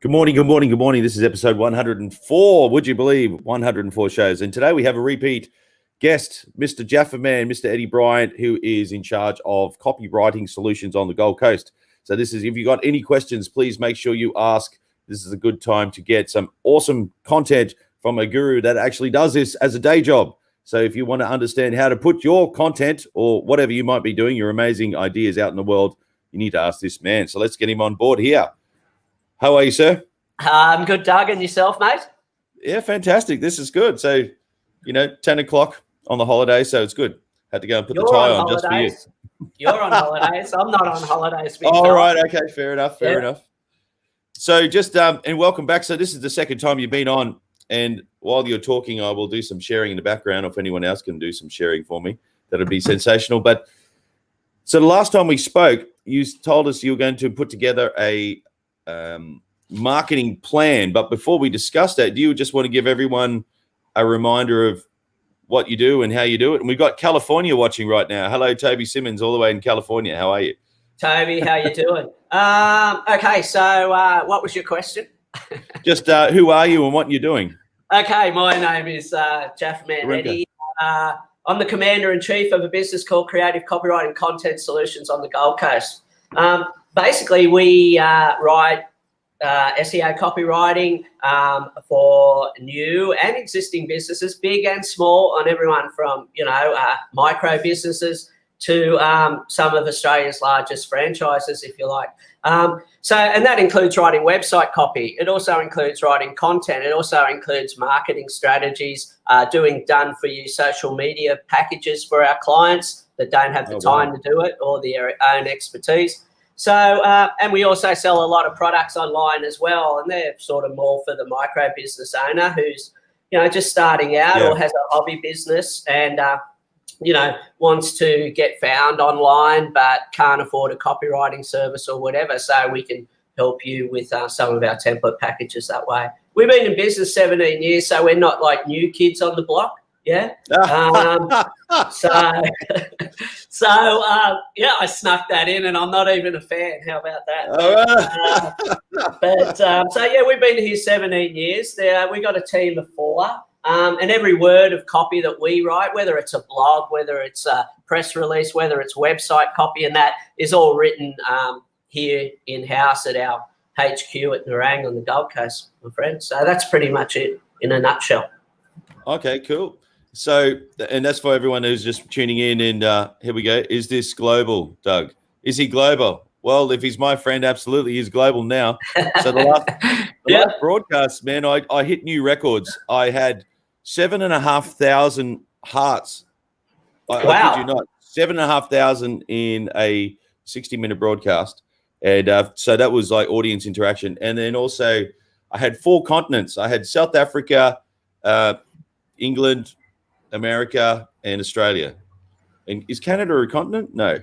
Good morning, good morning, good morning. This is episode 104. Would you believe 104 shows? And today we have a repeat guest, Mr. Jaffer Man, Mr. Eddie Bryant, who is in charge of copywriting solutions on the Gold Coast. So this is, if you got any questions, please make sure you ask. This is a good time to get some awesome content from a guru that actually does this as a day job. So if you want to understand how to put your content or whatever you might be doing, your amazing ideas out in the world, you need to ask this man. So let's get him on board here. How are you, sir? I'm good, Doug. And yourself, mate? Yeah, fantastic. This is good. So, 10 o'clock on the holiday, so it's good. Had to go and put the tie on just for you. You're on holidays. I'm not on holidays. All right. Okay. Fair enough. Fair enough. So just, and welcome back. So this is the second time you've been on. And while you're talking, I will do some sharing in the background. If anyone else can do some sharing for me, that'd be sensational. But so the last time we spoke, you told us you were going to put together a marketing plan. But before we discuss that, do you just want to give everyone a reminder of what you do and how you do it? And we've got California watching right now. Hello, Toby Simmons, all the way in California. How are you? Toby, how you doing? Okay, so what was your question? Just who are you and what you're doing? Okay, my name is Jaffer Man Eddie. I'm the commander-in-chief of a business called Creative Copywriting Content Solutions on the Gold Coast. Basically, we write SEO copywriting for new and existing businesses, big and small, on everyone from, micro businesses to some of Australia's largest franchises, if you like. And that includes writing website copy. It also includes writing content. It also includes marketing strategies, doing done-for-you social media packages for our clients that don't have the time to do it or their own expertise. So, and we also sell a lot of products online as well, and they're sort of more for the micro business owner who's, just starting out or has a hobby business and, wants to get found online but can't afford a copywriting service or whatever. So we can help you with some of our template packages that way. We've been in business 17 years, so we're not like new kids on the block. Yeah. I snuck that in, and I'm not even a fan. How about that? We've been here 17 years. We got a team of 4, and every word of copy that we write, whether it's a blog, whether it's a press release, whether it's website copy, and that is all written here in house at our HQ at Nerang on the Gold Coast, my friend. So that's pretty much it in a nutshell. Okay, cool. So, and that's for everyone who's just tuning in. And here we go. Is this global, Doug? Is he global? Well, if he's my friend, absolutely, he's global now. So the last broadcast, man, I hit new records. I had 7,500 hearts. I kid you not, 7,500 in a 60-minute broadcast. And so that was like audience interaction. And then also I had 4 continents. I had South Africa, England, America, and Australia. And is Canada a continent? No.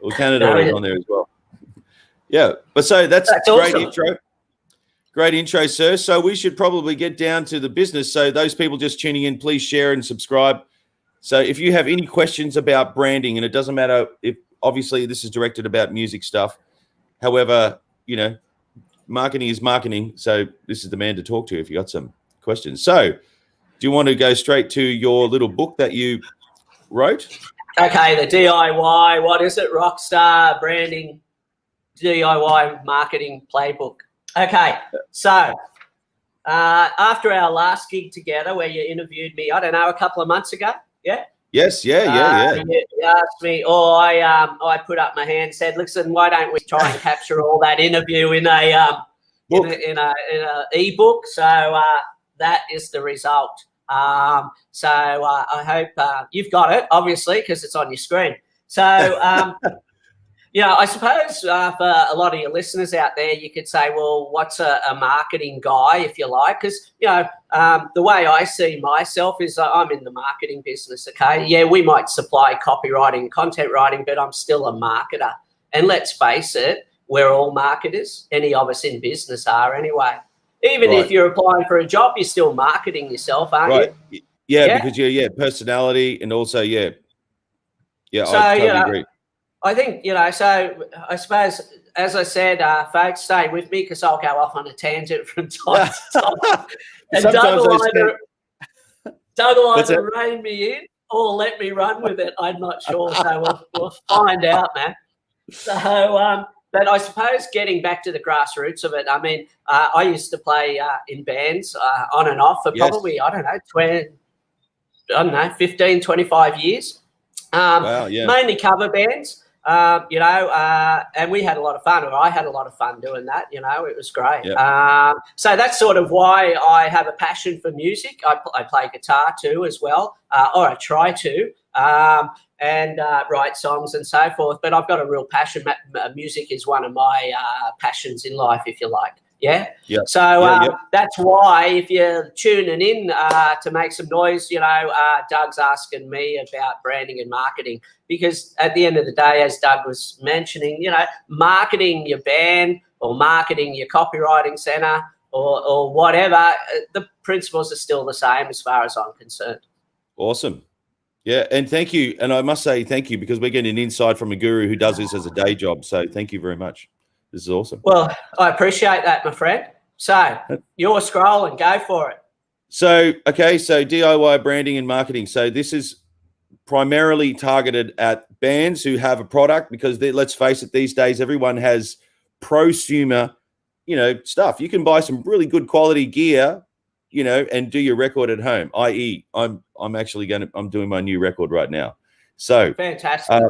Well, Canada is on there as well. Yeah. But so that's great awesome. Intro. Great intro, sir. So we should probably get down to the business. So those people just tuning in, please share and subscribe. So if you have any questions about branding, and it doesn't matter if obviously this is directed about music stuff. However, marketing is marketing. So this is the man to talk to if you got some questions. So do you want to go straight to your little book that you wrote? Okay, the DIY, what is it? Rockstar Branding DIY Marketing Playbook. Okay, so after our last gig together where you interviewed me, I don't know, a couple of months ago, yeah? Yes, yeah. You asked me, I put up my hand and said, listen, why don't we try and capture all that interview in a ebook? So that is the result. I hope you've got it, obviously, because it's on your screen. So, I suppose for a lot of your listeners out there, you could say, well, what's a marketing guy, if you like? Because, the way I see myself is I'm in the marketing business, okay? Yeah, we might supply copywriting, content writing, but I'm still a marketer. And let's face it, we're all marketers. Any of us in business are anyway. Even if you're applying for a job, you're still marketing yourself, aren't you? Yeah, because personality and also, so, I totally agree. I think, so I suppose as I said, folks, stay with me because I'll go off on a tangent from time to time. And Doug will either rein me in or let me run with it. I'm not sure. So we'll find out, man. So, but I suppose getting back to the grassroots of it, I mean, I used to play in bands on and off for probably, 15, 25 years. Wow, yeah. Mainly cover bands, and we had a lot of fun, or I had a lot of fun doing that. It was great. Yep. So that's sort of why I have a passion for music. I play guitar too as well, or I try to, and write songs and so forth. But I've got a real passion. Music is one of my passions in life, if you like. Yeah. Yeah. So that's why if you're tuning in to make some noise, Doug's asking me about branding and marketing, because at the end of the day, as Doug was mentioning, marketing your band or marketing your copywriting center or whatever, the principles are still the same as far as I'm concerned. Awesome. Yeah. And thank you. And I must say thank you, because we're getting an insight from a guru who does this as a day job. So thank you very much. This is awesome. Well, I appreciate that, my friend. So you're scrolling, go for it. So DIY branding and marketing. So this is primarily targeted at bands who have a product, because let's face it, these days everyone has prosumer, stuff. You can buy some really good quality gear, and do your record at home. I.e., I'm doing my new record right now. So fantastic.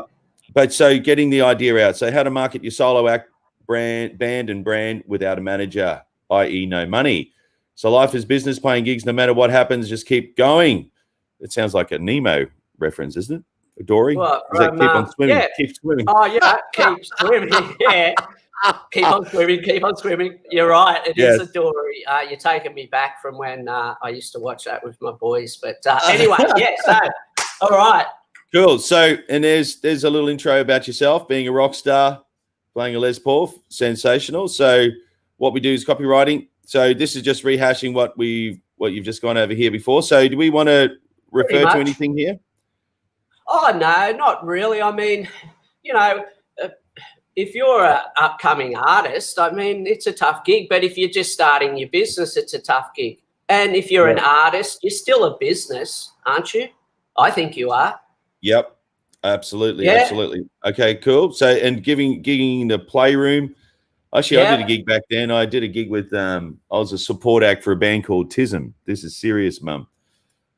But getting the idea out. So how to market your solo act, band and brand without a manager, i.e. no money. So life is business, playing gigs no matter what happens, just keep going. It sounds like a Nemo reference, isn't it? Dory? Well, keep on swimming. Yeah. Keep swimming. Oh, yeah, keep swimming. Yeah. Keep on swimming. You're right. It is a Dory. You're taking me back from when I used to watch that with my boys. But anyway, so all right. Cool. So, and there's a little intro about yourself, being a rock star, playing a Les Paul, sensational. So what we do is copywriting. So this is just rehashing what you've just gone over here before. So do we want to refer to anything here? Oh, no, not really. I mean, if you're an upcoming artist, I mean, it's a tough gig. But if you're just starting your business, it's a tough gig. And if you're an artist, you're still a business, aren't you? I think you are. Yep. Absolutely. Yeah. Absolutely. Okay, cool. So, and gigging the Playroom. Actually, I did a gig back then. I did a gig with, I was a support act for a band called Tism. This is serious, Mum.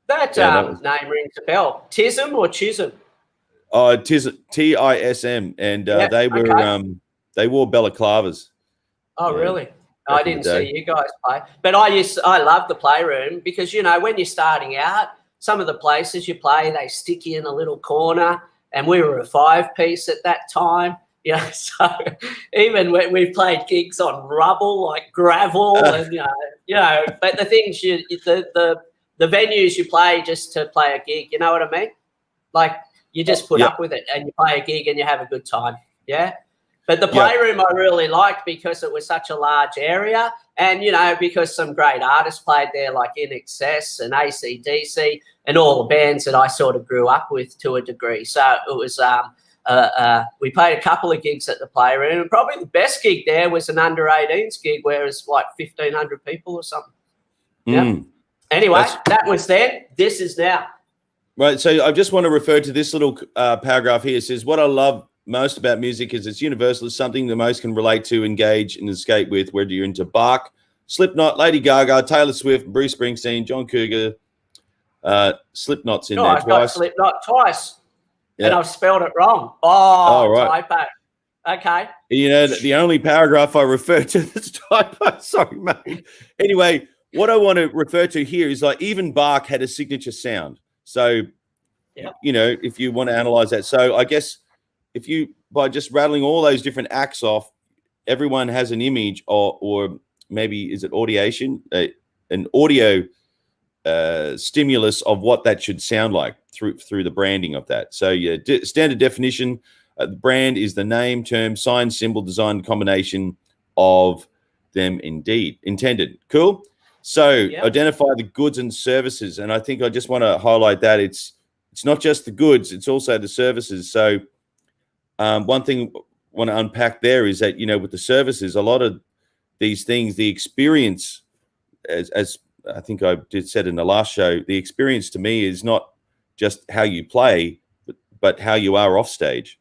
That name rings a bell. Tism or Chisholm? Tism, TISM. And they wore balaclavas. Oh, really? I didn't see you guys play. But I love the Playroom because, when you're starting out, some of the places you play, they stick you in a little corner. And we were a 5-piece at that time. So even when we played gigs on rubble, like gravel, and but the things the venues you play just to play a gig, you know what I mean? Like you just put up with it and you play a gig and you have a good time. Yeah. But the Playroom I really liked because it was such a large area, and because some great artists played there, like In Excess and AC/DC and all the bands that I sort of grew up with to a degree. So it was we played a couple of gigs at the Playroom, and probably the best gig there was an under-18s gig where it was like 1,500 people or something. Yeah. Anyway, that was then. This is now. Right. So I just want to refer to this little paragraph here. It says, what I love most about music is it's universal. It's something the most can relate to, engage, and escape with, whether you're into Bach, Slipknot, Lady Gaga, Taylor Swift, Bruce Springsteen, John Cougar. Slipknot's in there I've got twice. Slipknot twice. Yeah. And I've spelled it wrong. Oh, right. Typo. Okay. The only paragraph I refer to that's typo. Sorry, mate. Anyway, what I want to refer to here is like even Bach had a signature sound. So, if you want to analyze that. So I guess by just rattling all those different acts off, everyone has an image or maybe is it audiation, an audio stimulus of what that should sound like through the branding of that. So standard definition, the brand is the name, term, sign, symbol, design, combination of them intended. Cool. So identify the goods and services. And I think I just want to highlight that it's not just the goods, it's also the services. So one thing want to unpack there is that, with the services, a lot of these things, the experience, as I think I did said in the last show, the experience to me is not just how you play, but how you are off stage.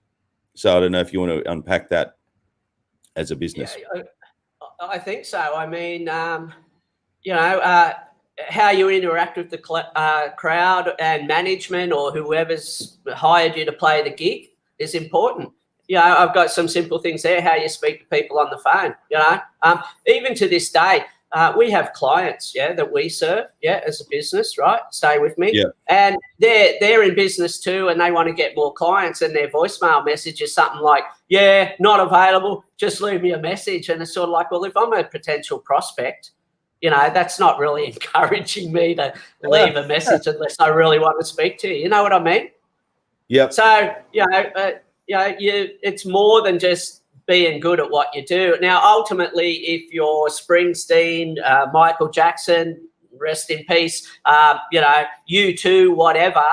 So I don't know if you want to unpack that as a business. Yeah, I think so. I mean, how you interact with the crowd and management or whoever's hired you to play the gig is important. I've got some simple things there, how you speak to people on the phone, even to this day. We have clients, that we serve, as a business, right? Stay with me. Yeah. And they're in business too, and they want to get more clients, and their voicemail message is something like, not available, just leave me a message. And it's sort of like, well, if I'm a potential prospect, that's not really encouraging me to leave a message unless I really want to speak to you. You know what I mean? Yeah. So, it's more than just being good at what you do. Now, ultimately, if you're Springsteen, Michael Jackson, rest in peace, U2, whatever,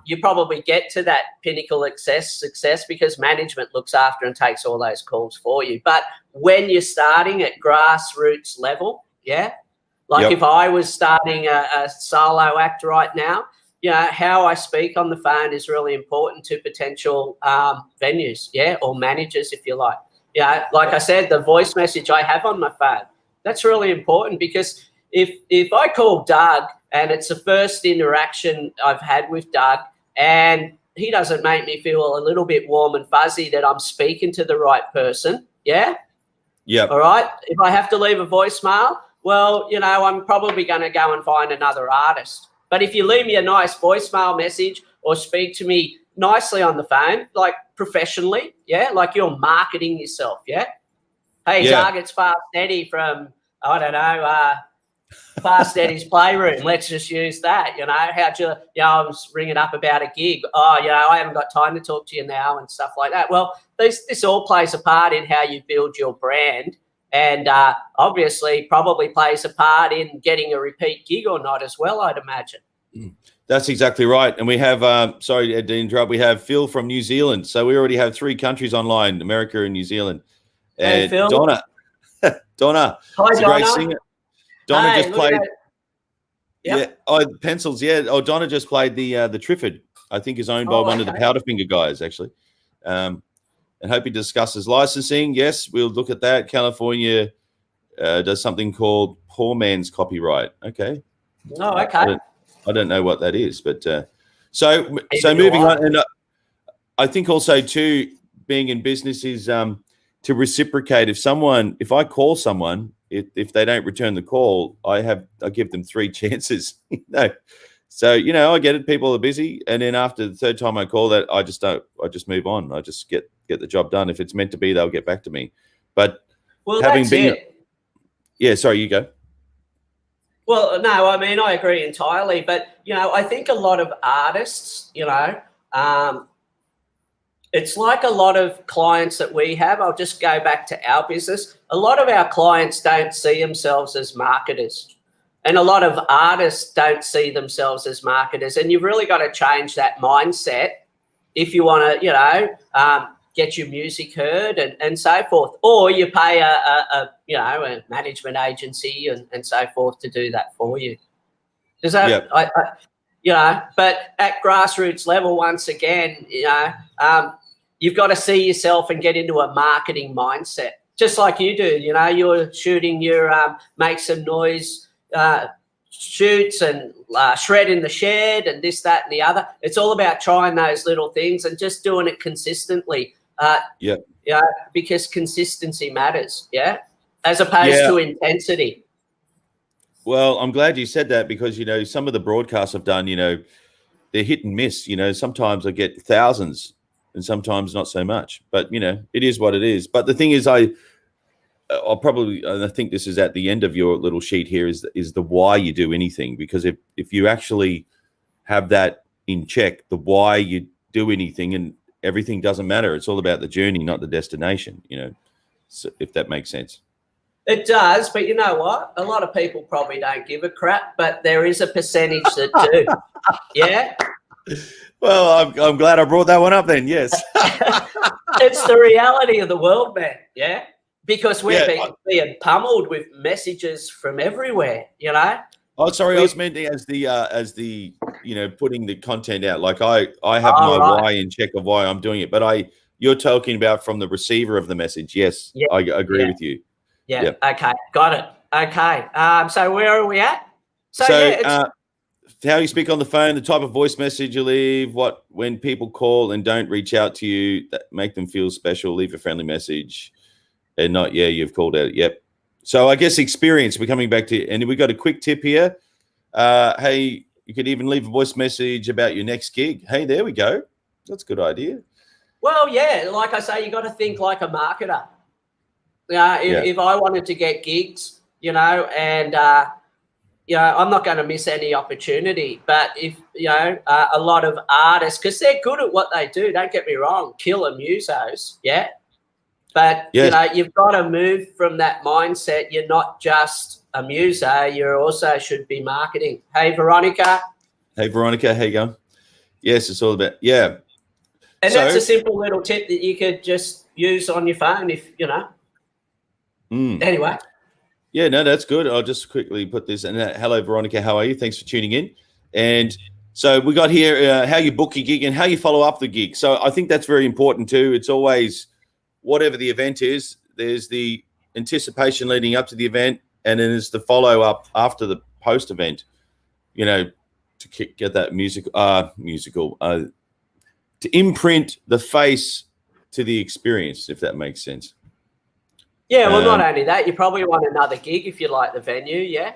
you probably get to that pinnacle success because management looks after and takes all those calls for you. But when you're starting at grassroots level, if I was starting a solo act right now, how I speak on the phone is really important to potential venues, or managers, if you like. Like I said, the voice message I have on my phone, that's really important because if I call Doug and it's the first interaction I've had with Doug and he doesn't make me feel a little bit warm and fuzzy that I'm speaking to the right person, all right, if I have to leave a voicemail, well, I'm probably going to go and find another artist. But if you leave me a nice voicemail message or speak to me nicely on the phone, like professionally, like you're marketing yourself, Hey, Doug, it's Fast Eddie from, I don't know, Fast Eddie's Playroom. Let's just use that, How'd you, I was ringing up about a gig. Oh, I haven't got time to talk to you now and stuff like that. Well, this all plays a part in how you build your brand. And obviously probably plays a part in getting a repeat gig or not as well, I'd imagine. That's exactly right. And we have, sorry Ed, to interrupt, we have Phil from New Zealand. So we already have 3 countries online, America and New Zealand. And Phil. Donna. Hi, Donna. Donna. Great singer. Donna just played. Yep. Pencils, Oh, Donna just played the Triffid, I think is owned by one of the Powderfinger guys, actually. And hope he discusses licensing. Yes, we'll look at that. California does something called poor man's copyright. Okay. Oh, okay. I don't know what that is, but so moving on. And I think also too, being in business is to reciprocate. If I call someone, if they don't return the call, I give them 3 chances. So, I get it. People are busy. And then after the 3rd time I call that, I just move on. I just get the job done. If it's meant to be, they'll get back to me. But sorry, you go. Well, no, I mean, I agree entirely. But, I think a lot of artists, it's like a lot of clients that we have. I'll just go back to our business. A lot of our clients don't see themselves as marketers. And a lot of artists don't see themselves as marketers. And you've really got to change that mindset if you want to, get your music heard and so forth. Or you pay a management agency and so forth to do that for you. Does that, but at grassroots level, once again, you've got to see yourself and get into a marketing mindset, just like you do. You're shooting your Make Some Noise shoots and shred in the shed and this, that, and the other. It's all about trying those little things and just doing it consistently. Because consistency matters, as opposed to intensity. Well, I'm glad you said that because, some of the broadcasts I've done, they're hit and miss. Sometimes I get thousands and sometimes not so much. But, it is what it is. But the thing is, I'll probably, and I think this is at the end of your little sheet here, is the why you do anything. Because if you actually have that in check, the why you do anything, and everything doesn't matter. It's all about the journey, not the destination, so if that makes sense. It does, but you know what? A lot of people probably don't give a crap, but there is a percentage that do. Yeah? Well, I'm glad I brought that one up then, yes. It's the reality of the world, man. Yeah, because we're being pummeled with messages from everywhere. You know. Oh, sorry, I was meant as the putting the content out. Like I have my why in check of why I'm doing it, but you're talking about from the receiver of the message. Yes, I agree with you. Yeah. Okay, got it. Okay. So where are we at? How you speak on the phone, the type of voice message you leave, when people call and don't reach out to you, that make them feel special, leave a friendly message, and not, you've called out. Yep. So I guess experience, we're coming back to, and we got a quick tip here. Hey, you could even leave a voice message about your next gig. Hey, there we go. That's a good idea. Well, yeah, like I say, you got to think like a marketer. If I wanted to get gigs, and I'm not going to miss any opportunity. But if a lot of artists, because they're good at what they do, don't get me wrong, killer musos, But you've got to move from that mindset. You're not just a muso; you also should be marketing. Hey, Veronica. Hey, Veronica, how you going? Yes, it's all about And that's a simple little tip that you could just use on your phone if Anyway. Yeah, no, that's good. I'll just quickly put this. And hello, Veronica. How are you? Thanks for tuning in. And so we got here how you book your gig and how you follow up the gig. So I think that's very important too. It's always whatever the event is, there's the anticipation leading up to the event, and then there's the follow up after the post event. To get that musical to imprint the face to the experience, if that makes sense. Yeah, well, not only that, you probably want another gig if you like the venue, yeah?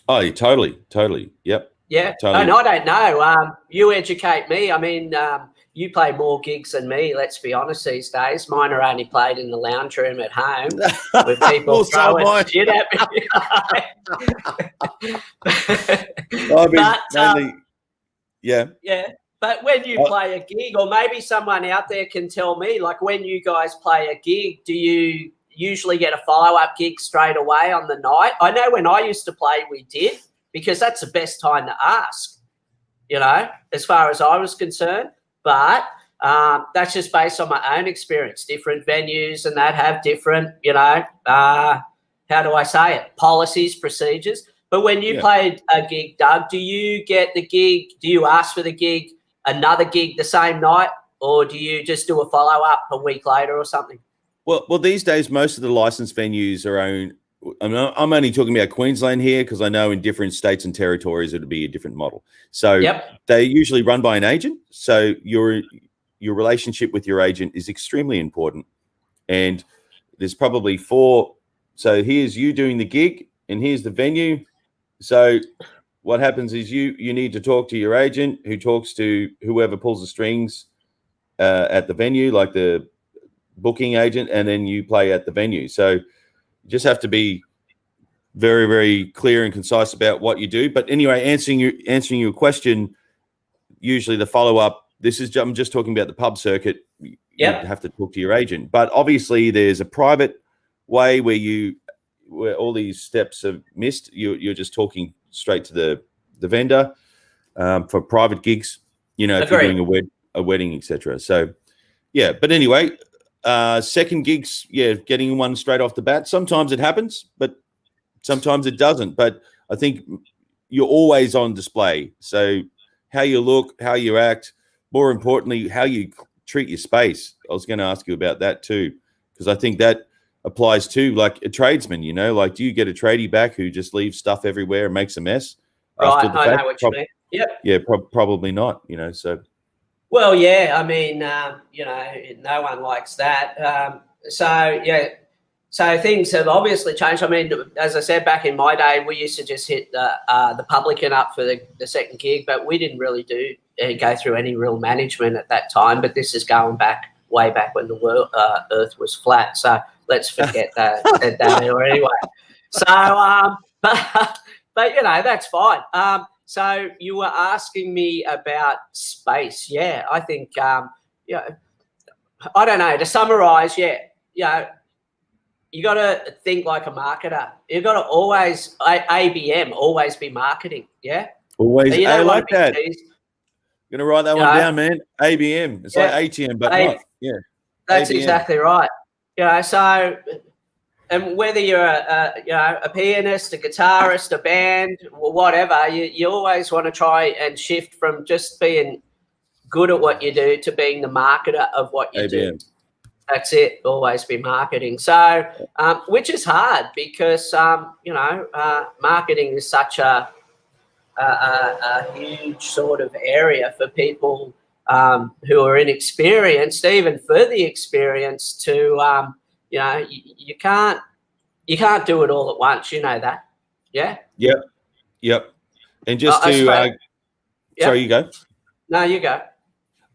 Oh, totally. Yep. Yeah, totally. And I don't know. You educate me. I mean, you play more gigs than me, let's be honest, these days. Mine are only played in the lounge room at home with people throwing shit at me. Yeah. But when you play a gig, or maybe someone out there can tell me, like when you guys play a gig, do you usually get a follow-up gig straight away on the night? I know when I used to play, we did, because that's the best time to ask, as far as I was concerned. But that's just based on my own experience. Different venues and that have different, how do I say it, policies, procedures. But when you played a gig, Doug, do you get the gig, do you ask for the gig, another gig the same night, or do you just do a follow-up a week later or something? Well, these days, most of the licensed venues are owned. I'm only talking about Queensland here because I know in different states and territories it would be a different model. So they're usually run by an agent. So your relationship with your agent is extremely important. And there's probably 4. So here's you doing the gig and here's the venue. So what happens is you need to talk to your agent, who talks to whoever pulls the strings at the venue, like the booking agent, and then you play at the venue. So you just have to be very, very clear and concise about what you do. But anyway, answering your question, usually the follow-up, I'm just talking about the pub circuit. You have to talk to your agent. But obviously there's a private way where all these steps are missed. You're just talking straight to the vendor for private gigs, if you're doing a wedding, etc. So, but anyway, second gigs, getting one straight off the bat. Sometimes it happens, but sometimes it doesn't. But I think you're always on display. So how you look, how you act, more importantly, how you treat your space. I was going to ask you about that too, because I think that applies to like a tradesman, like do you get a tradie back who just leaves stuff everywhere and makes a mess? Right, I know what you mean. Yep. Yeah, probably not, so. Well, yeah, I mean, no one likes that. So things have obviously changed. I mean, as I said, back in my day, we used to just hit the publican up for the second gig, but we didn't really go through any real management at that time. But this is going back way back when the world, Earth was flat. So let's forget that anyway. So, but that's fine. So you were asking me about space. Yeah, I think, I don't know, to summarize, you got to think like a marketer. You got to always, ABM, always be marketing. Yeah. Always. I like that. Going to write that one down, man. ABM. It's like ATM, but not. Yeah. That's ABM. exactly right. So, and whether you're a pianist, a guitarist, a band, or whatever, you always want to try and shift from just being good at what you do to being the marketer of what you do. That's it. Always be marketing. So, which is hard because marketing is such a huge sort of area for people who are inexperienced, even further experienced. To you can't do it all at once. You know that. Yeah. Yep. And just sorry, you go. No, you go.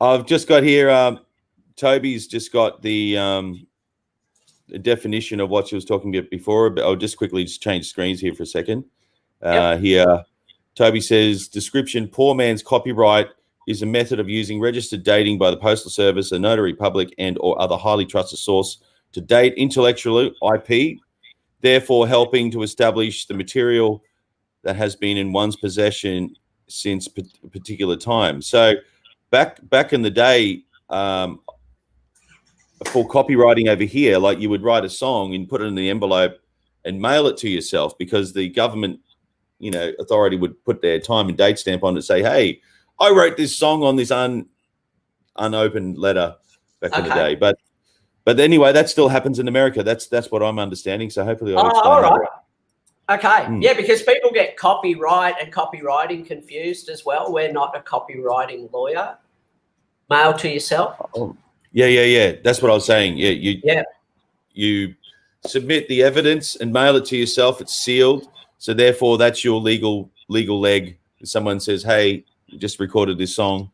I've just got here. Toby's just got the definition of what she was talking about before, but I'll just quickly change screens here for a second. Here, Toby says, description, poor man's copyright is a method of using registered dating by the Postal Service, a notary public, and or other highly trusted source to date intellectual IP, therefore helping to establish the material that has been in one's possession since a particular time. So back in the day, for copywriting over here, like you would write a song and put it in the envelope and mail it to yourself, because the government, authority would put their time and date stamp on it and say, hey, I wrote this song on this unopened letter back in the day. But anyway, that still happens in America. That's what I'm understanding. So hopefully I'll explain all right. that. Okay. Yeah, because people get copyright and copywriting confused as well. We're not a copywriting lawyer. Mail to yourself. Oh. Yeah. That's what I was saying. You submit the evidence and mail it to yourself. It's sealed. So therefore, that's your legal leg. If someone says, hey, you just recorded this song.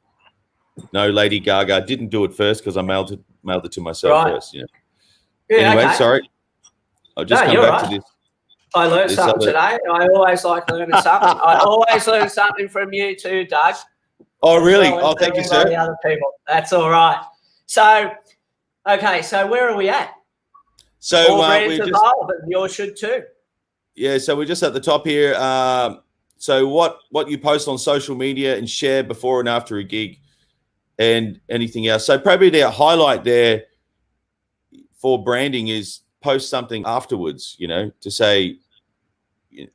No, Lady Gaga didn't do it first because I mailed it to myself first. Anyway, sorry. I'll just come back to this. I learned something today. I always like learning something. I always learn something from you too, Doug. Oh, really? Oh, thank you, sir. The other people. That's all right. So, so where are we at? So brands evolve, and yours should too. Yeah, so we're just at the top here. So what you post on social media and share before and after a gig and anything else. So probably the highlight there for branding is post something afterwards, to say,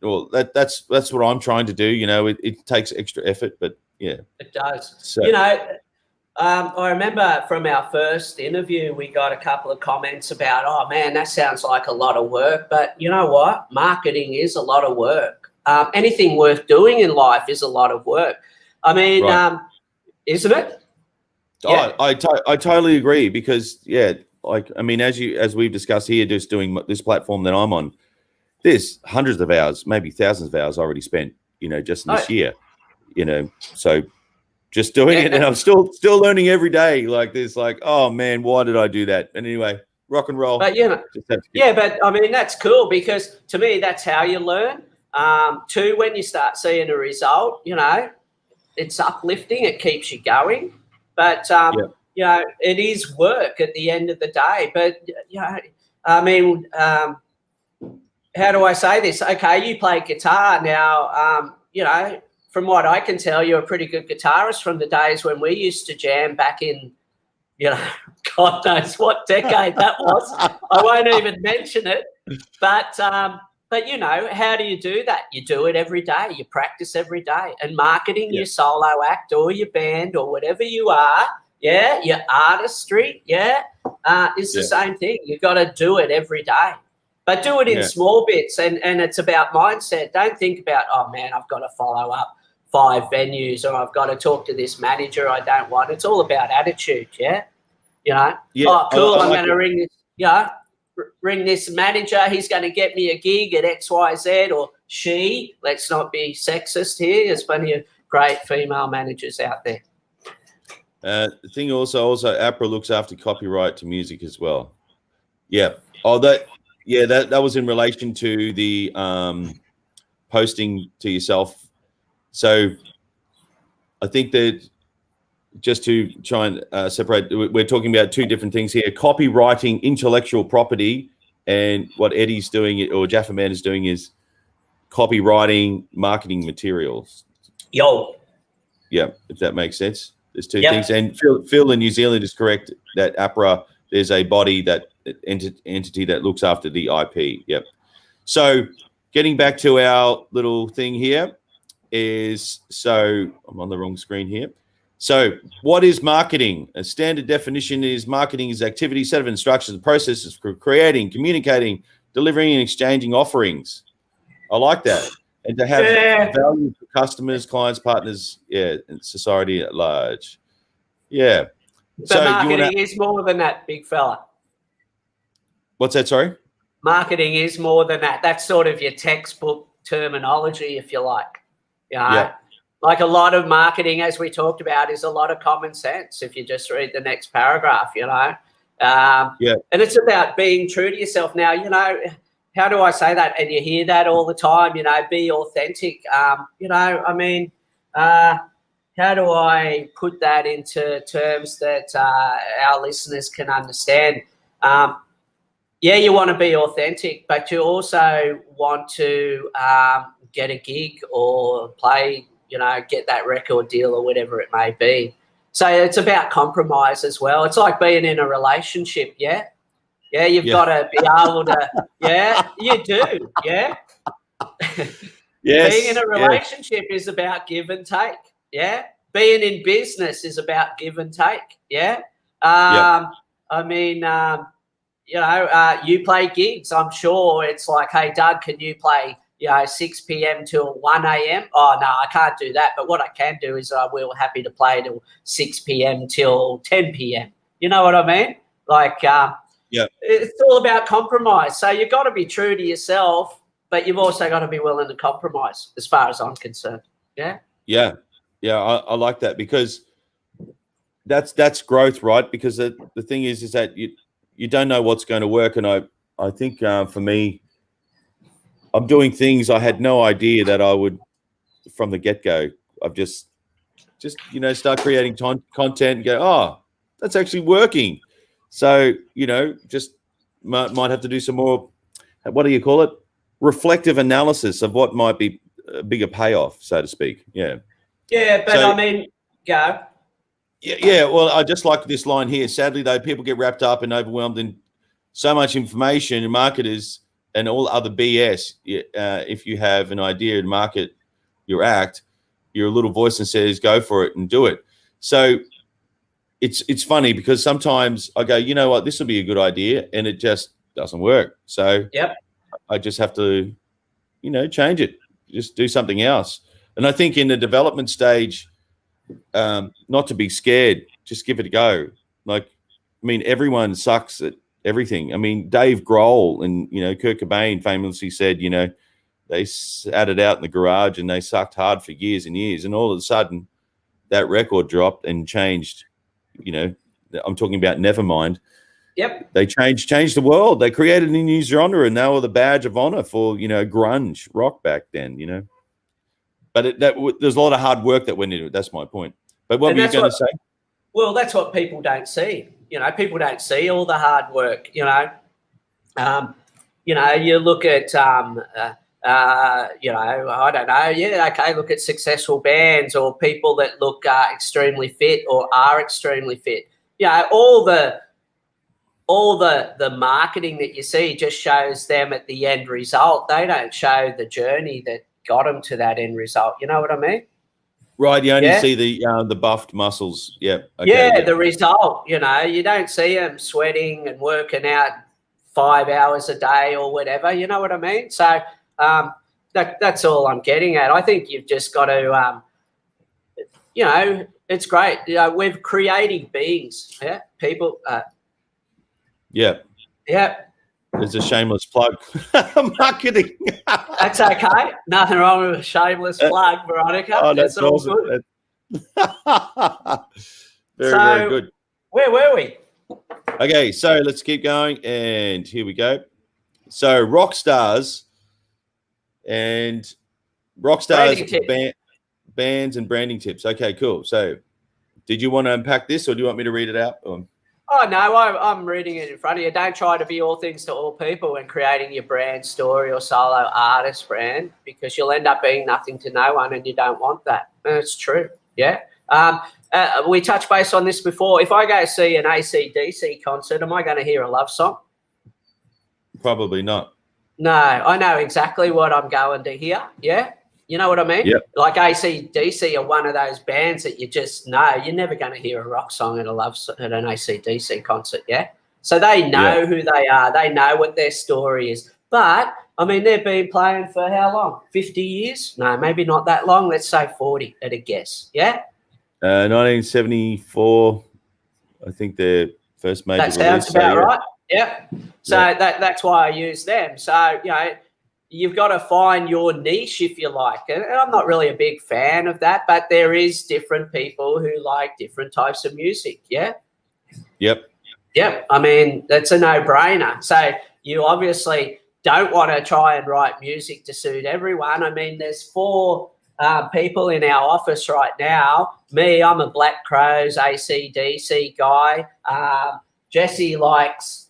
well, that's what I'm trying to do. It takes extra effort, but yeah. It does. So, I remember from our first interview, we got a couple of comments about, oh, man, that sounds like a lot of work. But you know what? Marketing is a lot of work. Anything worth doing in life is a lot of work. I mean, isn't it? Yeah. I totally agree because, as we've discussed here, just doing this platform that I'm on, there's hundreds of hours, maybe thousands of hours already spent, just this year, so just doing it, and I'm still learning every day. Like this, oh man, why did I do that? And anyway, rock and roll. But but I mean that's cool because to me that's how you learn. Two, when you start seeing a result, it's uplifting. It keeps you going. But it is work at the end of the day. But how do I say this? Okay, you play guitar now. From what I can tell, you're a pretty good guitarist from the days when we used to jam back in, God knows what decade that was. I won't even mention it. But how do you do that? You do it every day. You practice every day. And marketing your solo act or your band or whatever you are, your artistry, it's the same thing. You've got to do it every day. But do it in small bits, and it's about mindset. Don't think about, oh, man, I've got to follow up 5 venues or I've got to talk to this manager I don't want. It's all about attitude, oh, cool, I'm going to ring this manager. He's going to get me a gig at XYZ or she. Let's not be sexist here. There's plenty of great female managers out there. The thing also APRA looks after copyright to music as well. Yeah. Oh, that was in relation to the posting to yourself. So I think that just to try and separate, we're talking about 2 different things here: copywriting intellectual property, and what Eddie's doing or Jaffer Man is doing is copywriting marketing materials. Yo. Yeah, if that makes sense. There's 2 things. And Phil in New Zealand is correct that APRA there's a body that entity that looks after the IP. Yep. So getting back to our little thing here is, so I'm on the wrong screen here. So what is marketing? A standard definition is marketing is activity, set of instructions, and processes for creating, communicating, delivering, and exchanging offerings. I like that. And to have value for customers, clients, partners, and society at large. Yeah. But marketing is more than that, big fella. What's that, sorry? Marketing is more than that. That's sort of your textbook terminology, if you like. Yeah. Like a lot of marketing, as we talked about, is a lot of common sense if you just read the next paragraph, And it's about being true to yourself. Now, how do I say that? And you hear that all the time, be authentic. How do I put that into terms that our listeners can understand? You want to be authentic, but you also want to get a gig or play, get that record deal or whatever it may be. So it's about compromise as well. It's like being in a relationship, you've got to be able to, you do, Yes, being in a relationship is about give and take, Being in business is about give and take, you play gigs. I'm sure it's like, hey, Doug, can you play, 6 p.m. till 1 a.m.? Oh, no, I can't do that. But what I can do is we're happy to play till 6 p.m. till 10 p.m. You know what I mean? Like, it's all about compromise. So you've got to be true to yourself, but you've also got to be willing to compromise as far as I'm concerned. Yeah. I like that, because that's growth, right? Because the thing is that you don't know what's going to work. And I think for me, I'm doing things I had no idea that I would from the get-go. I've just start creating content and go, oh, that's actually working. So, just might have to do some more, what do you call it? Reflective analysis of what might be a bigger payoff, so to speak. Yeah. Yeah, but so, go. Yeah. Well, I just like this line here. Sadly, though, people get wrapped up and overwhelmed in so much information, and marketers and all other BS. If you have an idea to market your act, your little voice and says, go for it and do it. So it's funny, because sometimes I go, you know what, this will be a good idea, and it just doesn't work. So I just have to, change it, just do something else. And I think in the development stage, not to be scared, just give it a go. Everyone sucks at everything. Dave Grohl and, Kurt Cobain famously said, they sat it out in the garage and they sucked hard for years and years. And all of a sudden that record dropped and changed, I'm talking about Nevermind. Yep. They changed the world. They created a new genre, and they were the badge of honor for, grunge rock back then, But there's a lot of hard work that went into it. That's my point. But what were you going to say? Well, that's what people don't see. People don't see all the hard work. You look at, I don't know. Yeah, okay. Look at successful bands or people that look extremely fit or are extremely fit. All the marketing that you see just shows them at the end result. They don't show the journey that got them to that end result. You know what I mean? Right. You only see the buffed muscles. Yeah. Okay, the result. You don't see them sweating and working out 5 hours a day or whatever. You know what I mean? So that's all I'm getting at. I think you've just got to, it's great. We're creating beings. Yeah, people. Yeah. There's a shameless plug. Marketing. That's okay. Nothing wrong with a shameless plug, Veronica. Oh, that's awesome. Good. Very good. Where were we? Okay, so let's keep going, and here we go. So rock stars bands and branding tips. Okay, cool. So did you want to unpack this, or do you want me to read it out? Oh, no, I'm reading it in front of you. Don't try to be all things to all people when creating your brand story or solo artist brand, because you'll end up being nothing to no one, and you don't want that. And it's true, yeah. we touched base on this before. If I go see an AC/DC concert, am I going to hear a love song? Probably not. No, I know exactly what I'm going to hear. Yeah, you know what I mean? Yep. Like AC/DC are one of those bands that you just know you're never going to hear a rock song at an AC/DC concert. Yeah, so they know who they are. They know what their story is. But I mean, they've been playing for how long? 50 years? No, maybe not that long. Let's say 40 at a guess. Yeah. 1974, I think their first major release. That sounds about right. Yeah. So that's why I use them. So, you know, you've got to find your niche, if you like. And I'm not really a big fan of that, but there is different people who like different types of music. Yeah. Yep. Yep. I mean, that's a no-brainer. So you obviously don't want to try and write music to suit everyone. I mean, there's 4 people in our office right now. Me, I'm a Black Crowes AC/DC guy. Jesse likes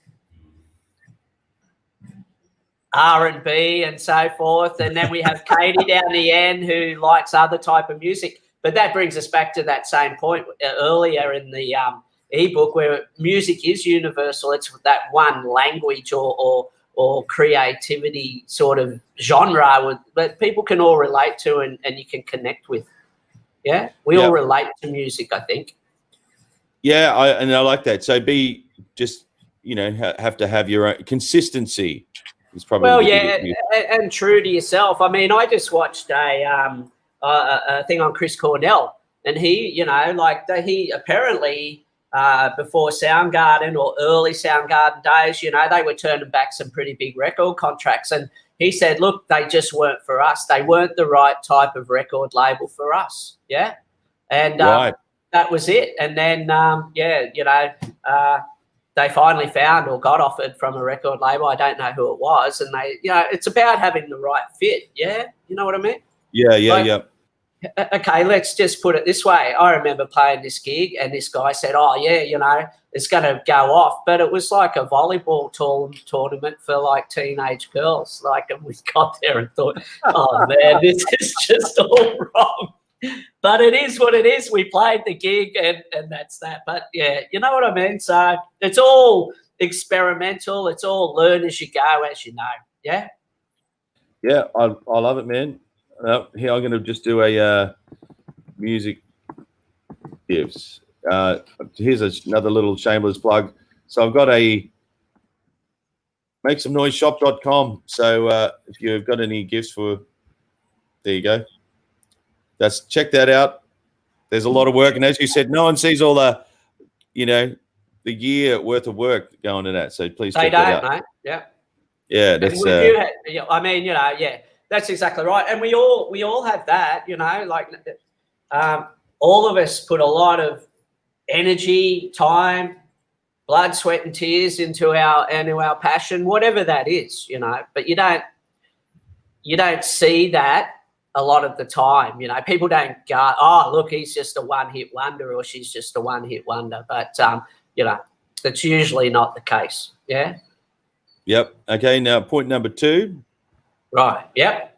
R&B and so forth. And then we have Katie down the end who likes other type of music. But that brings us back to that same point earlier in the ebook, where music is universal. It's that one language or creativity sort of genre that people can all relate to and you can connect with. Yeah, we all relate to music, I think. Yeah, I like that. So be just, you know, have to have your own consistency. Is probably and true to yourself. I mean, I just watched a thing on Chris Cornell, and he, you know, like he apparently before Soundgarden or early Soundgarden days, you know, they were turning back some pretty big record contracts, and he said, look, they just weren't for us. They weren't the right type of record label for us. Yeah, and that was it. And then you know. They finally found or got offered from a record label. I don't know who it was. And they, you know, it's about having the right fit. Yeah. You know what I mean? Yeah. Okay, let's just put it this way. I remember playing this gig and this guy said, oh, yeah, you know, it's going to go off. But it was like a volleyball tournament for like teenage girls. Like, and we got there and thought, oh, man, this is just all wrong. But it is what it is. We played the gig and that's that. But, yeah, you know what I mean? So it's all experimental. It's all learn as you go, as you know. Yeah? Yeah, I love it, man. Here, I'm going to just do a music gifts. Here's another little shameless plug. So I've got a makesomeNoiseShop.com. So if you've got any gifts for, there you go. Check that out. There's a lot of work, and as you said, no one sees all the, you know, the year worth of work going to that. So please check that out. Mate. Yeah. Yeah, that's. I mean, you know, yeah, that's exactly right, and we all have that, you know, like all of us put a lot of energy, time, blood, sweat, and tears into our passion, whatever that is, you know. But you don't see that a lot of the time, you know. People don't go, oh, look, he's just a one-hit wonder or she's just a one-hit wonder. But, you know, that's usually not the case. Yeah. Yep. Okay. Now, point number 2. Right. Yep.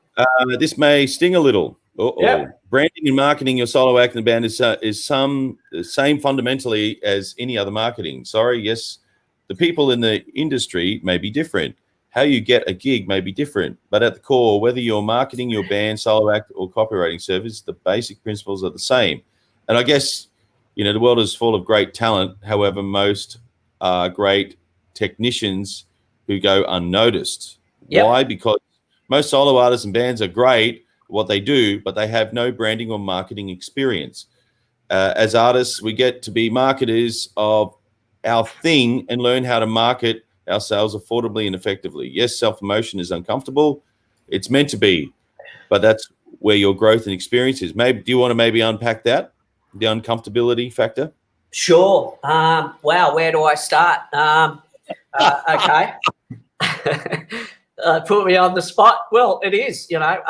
This may sting a little. Yep. Branding and marketing your solo act in the band is the same fundamentally as any other marketing. Sorry. Yes. The people in the industry may be different. How you get a gig may be different, but at the core, whether you're marketing your band, solo act, or copywriting service, the basic principles are the same. And I guess, you know, the world is full of great talent. However, most are great technicians who go unnoticed. Yep. Why? Because most solo artists and bands are great at what they do, but they have no branding or marketing experience. As artists, we get to be marketers of our thing and learn how to market ourselves affordably and effectively. Yes, self-promotion is uncomfortable. It's meant to be, but that's where your growth and experience is. Maybe, do you want to maybe unpack that, the uncomfortability factor? Sure. Wow, where do I start? Okay. Put me on the spot. Well, it is, you know.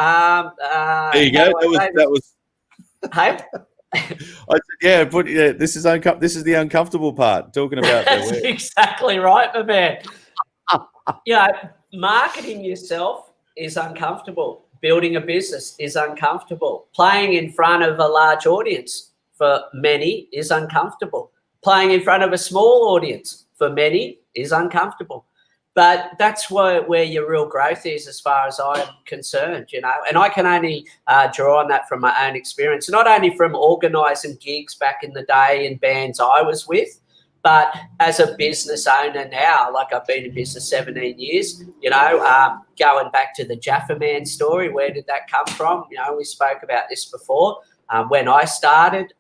There you go. That was. Hey. I said, this is the uncomfortable part. Talking about that's exactly right, my man. You know, marketing yourself is uncomfortable. Building a business is uncomfortable. Playing in front of a large audience for many is uncomfortable. Playing in front of a small audience for many is uncomfortable. But that's where your real growth is, as far as I'm concerned, you know. And I can only draw on that from my own experience, not only from organising gigs back in the day in bands I was with, but as a business owner now. Like, I've been in business 17 years, you know, going back to the Jaffer Man story. Where did that come from? You know, we spoke about this before. When I started,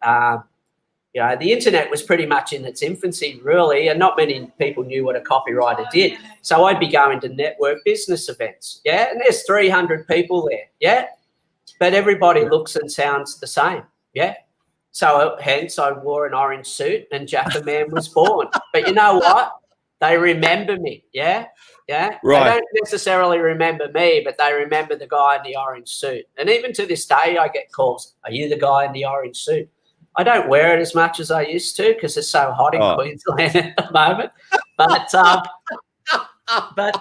you know, the internet was pretty much in its infancy, really, and not many people knew what a copywriter did. So I'd be going to network business events, yeah, and there's 300 people there, yeah, but everybody looks and sounds the same, yeah. So hence I wore an orange suit and Jaffer Man was born. But you know what? They remember me, yeah, yeah. Right. They don't necessarily remember me, but they remember the guy in the orange suit. And even to this day, I get calls, "Are you the guy in the orange suit?" I don't wear it as much as I used to because it's so hot in Queensland at the moment. But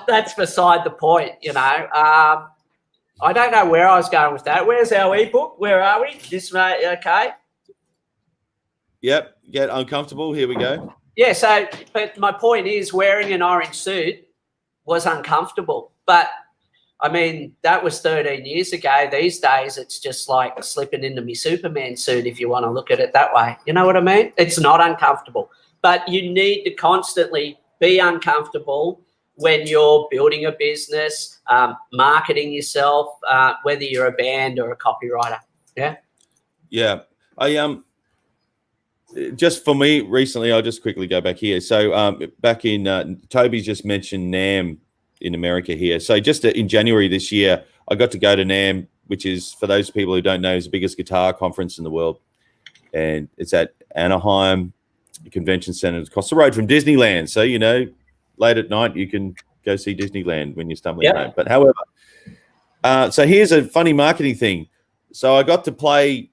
that's beside the point, you know. I don't know where I was going with that. Where's our ebook? Where are we? This way, okay. Yep. Get uncomfortable. Here we go. Yeah. So, but my point is, wearing an orange suit was uncomfortable. But I mean, that was 13 years ago. These days, it's just like slipping into my Superman suit, if you want to look at it that way. You know what I mean? It's not uncomfortable. But you need to constantly be uncomfortable when you're building a business, marketing yourself, whether you're a band or a copywriter. Yeah? Yeah. Just for me recently, I'll just quickly go back here. So back in, Toby's just mentioned NAMM in America here. So just in January this year, I got to go to NAMM, which is, for those people who don't know, is the biggest guitar conference in the world. And it's at Anaheim Convention Center. It's across the road from Disneyland. So, you know, late at night, you can go see Disneyland when you're stumbling home. But however, so here's a funny marketing thing. So I got to play,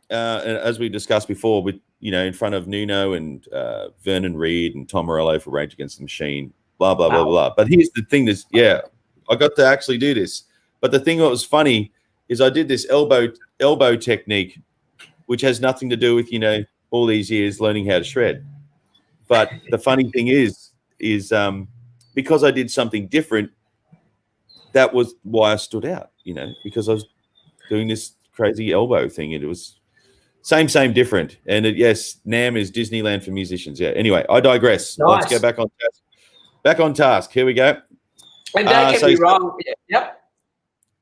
as we discussed before, with, you know, in front of Nuno and Vernon Reid and Tom Morello for Rage Against the Machine. Blah, blah, blah, blah. But here's the thing is, I got to actually do this. But the thing that was funny is I did this elbow technique, which has nothing to do with, you know, all these years learning how to shred. But the funny thing is because I did something different, that was why I stood out, you know, because I was doing this crazy elbow thing. And it was same, different. And yes, NAMM is Disneyland for musicians. Yeah. Anyway, I digress. Nice. Let's go back on task. Back on task. Here we go. And don't get me wrong. Yep.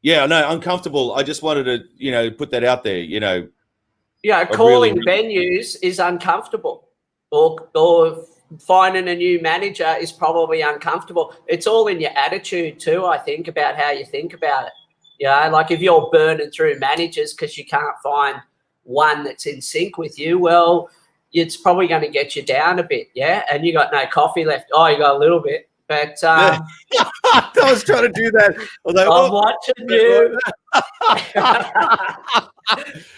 Yeah, no, uncomfortable. I just wanted to, you know, put that out there, you know. Yeah, calling venues is uncomfortable. Or finding a new manager is probably uncomfortable. It's all in your attitude too, I think, about how you think about it. You know, like if you're burning through managers because you can't find one that's in sync with you, well, it's probably going to get you down a bit, yeah? And you got no coffee left. Oh, you got a little bit. But I was trying to do that. I was like, I'm watching you.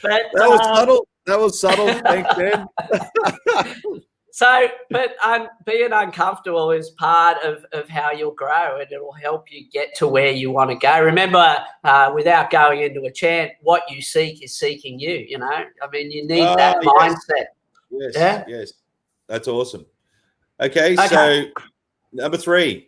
But, that was subtle. That was subtle. Thanks, man. So, but being uncomfortable is part of how you'll grow, and it'll help you get to where you want to go. Remember, without going into a chant, what you seek is seeking you, you know? I mean, you need that mindset. Yes, yes. That's awesome. Okay, so number 3,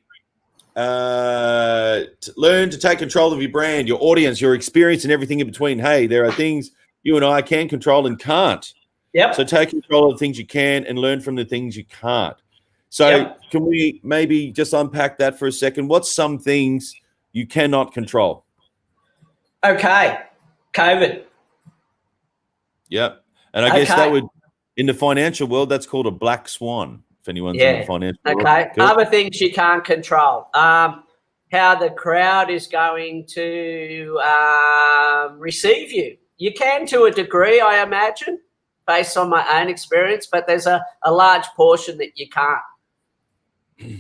learn to take control of your brand, your audience, your experience, and everything in between. Hey, there are things you and I can control and can't. Yep. So take control of the things you can and learn from the things you can't. So can we maybe just unpack that for a second? What's some things you cannot control? Okay. COVID. Yep. And I guess that would, in the financial world, that's called a black swan. If anyone's in the financial world. Okay. Other things you can't control. How the crowd is going to receive you. You can to a degree, I imagine, based on my own experience, but there's a large portion that you can't.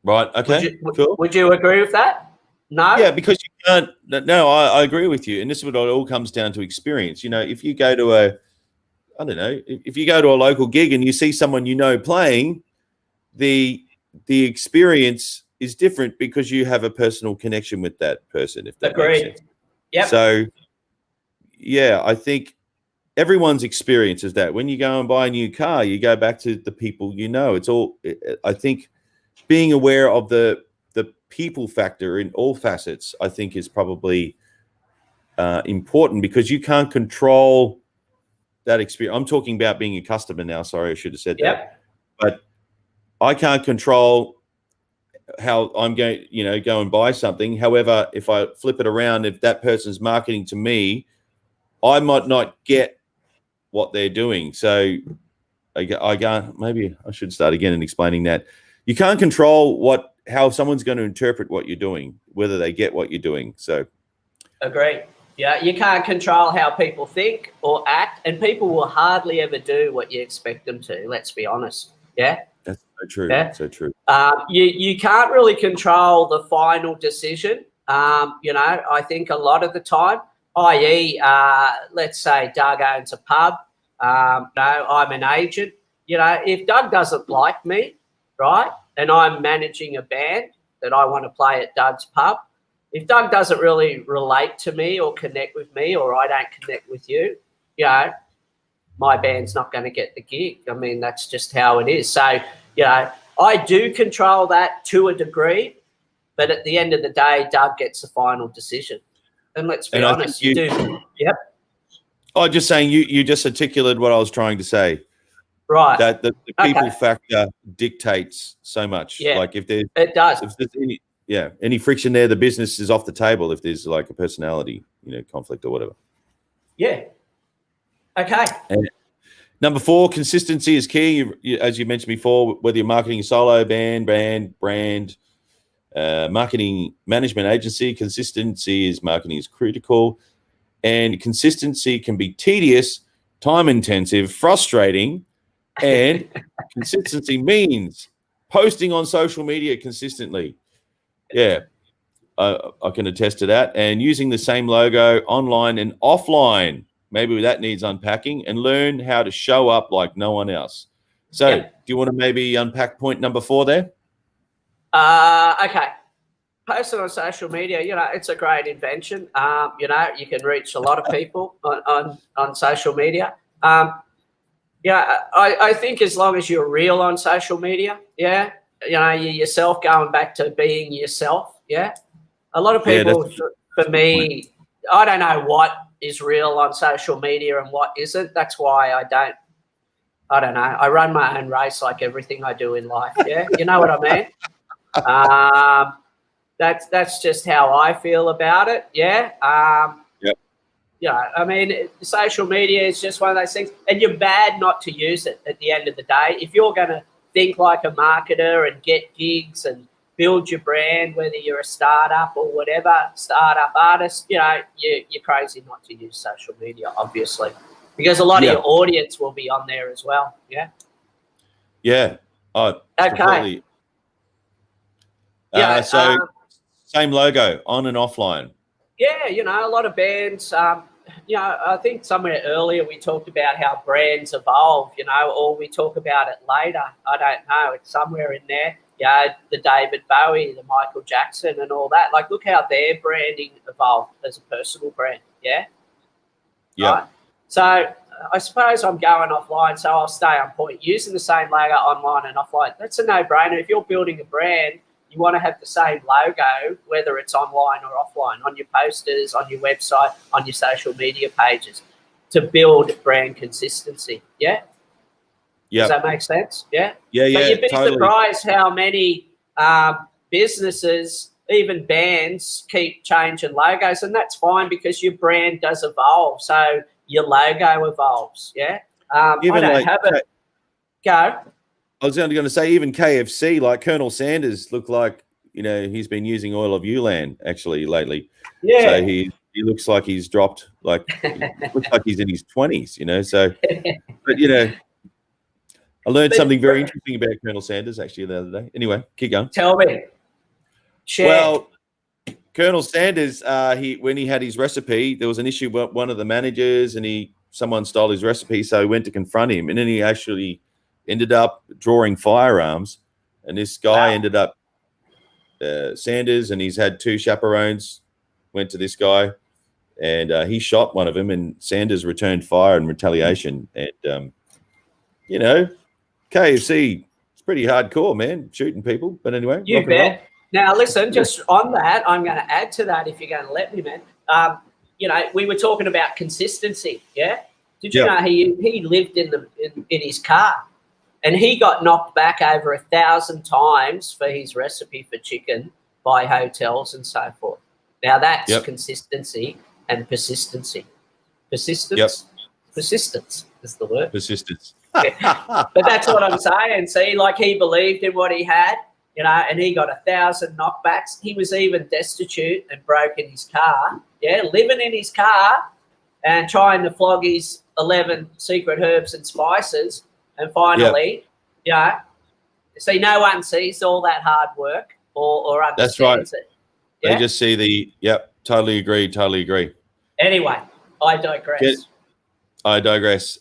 Right. Okay. Cool. Would you agree with that? No? Yeah, because you can't. No, I agree with you. And this is what it all comes down to experience. You know, if you go to if you go to a local gig and you see someone you know playing, the experience is different because you have a personal connection with that person, if that makes sense. Yep. So, yeah, I think everyone's experience is that when you go and buy a new car, you go back to the people you know. It's all, I think, being aware of the people factor in all facets, I think, is probably important, because you can't control that experience. I'm talking about being a customer now. Sorry, I should have said that. But I can't control how I'm going, go and buy something. However, if I flip it around, if that person's marketing to me, I might not get what they're doing. So I can't, maybe I should start again and explaining that. You can't control how someone's going to interpret what you're doing, whether they get what you're doing. So agree. Yeah, you can't control how people think or act, and people will hardly ever do what you expect them to. Let's be honest. Yeah, that's so true. Yeah? So true. You can't really control the final decision. I think a lot of the time, i.e., let's say Doug owns a pub. I'm an agent. If Doug doesn't like me, right, and I'm managing a band that I want to play at Doug's pub, if Doug doesn't really relate to me or connect with me, or I don't connect with you, my band's not going to get the gig. I mean, that's just how it is. So, I do control that to a degree, but at the end of the day, Doug gets the final decision. And let's be honest, you do. Yep. Oh, just saying, you just articulated what I was trying to say. Right. That the people factor dictates so much. Yeah. Like it does. If there's any friction there, the business is off the table. If there's like a personality, conflict or whatever. Yeah. Okay. And number 4, consistency is key. As you mentioned before, whether you're marketing a solo band, brand, marketing management agency, consistency is critical. And consistency can be tedious, time intensive, frustrating, and consistency means posting on social media consistently. Yeah, I can attest to that. And using the same logo online and offline. Maybe that needs unpacking, and learn how to show up like no one else. So do you want to maybe unpack point number 4 there? Okay. Posting on social media, it's a great invention. You can reach a lot of people on social media. I think as long as you're real on social media, you're yourself, going back to being yourself. Yeah. A lot of people, for me, I don't know what is real on social media and what isn't. That's why I don't know. I run my own race like everything I do in life. Yeah. You know what I mean? That's just how I feel about it. Yeah. Yep. I mean, social media is just one of those things, and you're bad not to use it at the end of the day. If you're going to think like a marketer and get gigs and build your brand, whether you're a startup or whatever, startup artist, you're crazy not to use social media, obviously, because a lot of your audience will be on there as well. Yeah. Yeah. Oh, okay. Completely. So same logo on and offline. Yeah. A lot of bands, I think somewhere earlier we talked about how brands evolve, or we talk about it later. I don't know. It's somewhere in there. The David Bowie, the Michael Jackson and all that. Like, look how their branding evolved as a personal brand. Yeah. Yeah. Right? So I suppose I'm going offline, so I'll stay on point. Using the same logo online and offline, that's a no-brainer. If you're building a brand, you want to have the same logo, whether it's online or offline, on your posters, on your website, on your social media pages, to build brand consistency. Yeah? Does that make sense? Yeah? Yeah, But you'd be totally. surprised how many businesses, even bands, keep changing logos, and that's fine because your brand does evolve, so your logo evolves. Yeah? I don't have it. Go. I was only going to say, even KFC, like Colonel Sanders, looked like, he's been using oil of Ulan actually lately. Yeah. So he looks like he's dropped, like, looks like he's in his 20s, So, but, I learned something very interesting about Colonel Sanders actually the other day. Anyway, keep going. Tell me. Share. Well, Colonel Sanders, when he had his recipe, there was an issue with one of the managers, and someone stole his recipe, so he went to confront him, and then he actually ended up drawing firearms, and this guy ended up Sanders, and he's had 2 chaperones, went to this guy, and he shot one of them, and Sanders returned fire in retaliation. And you know, KFC, it's pretty hardcore, man, shooting people. But anyway, you rock and roll. bet. Now, listen, just on that, I'm going to add to that if you're going to let me, man. You know, we were talking about consistency, yeah? Did you know he lived in his car, and he got knocked back over 1,000 times for his recipe for chicken by hotels and so forth. Now, that's consistency and persistency. Persistence is the word. Persistence. But that's what I'm saying. See, like, he believed in what he had, you know, and he got 1,000 knockbacks. He was even destitute and broke in his car, living in his car and trying to flog his 11 secret herbs and spices. And finally, you know, see, no one sees all that hard work or understands it. Yeah? They just see totally agree. Anyway, I digress.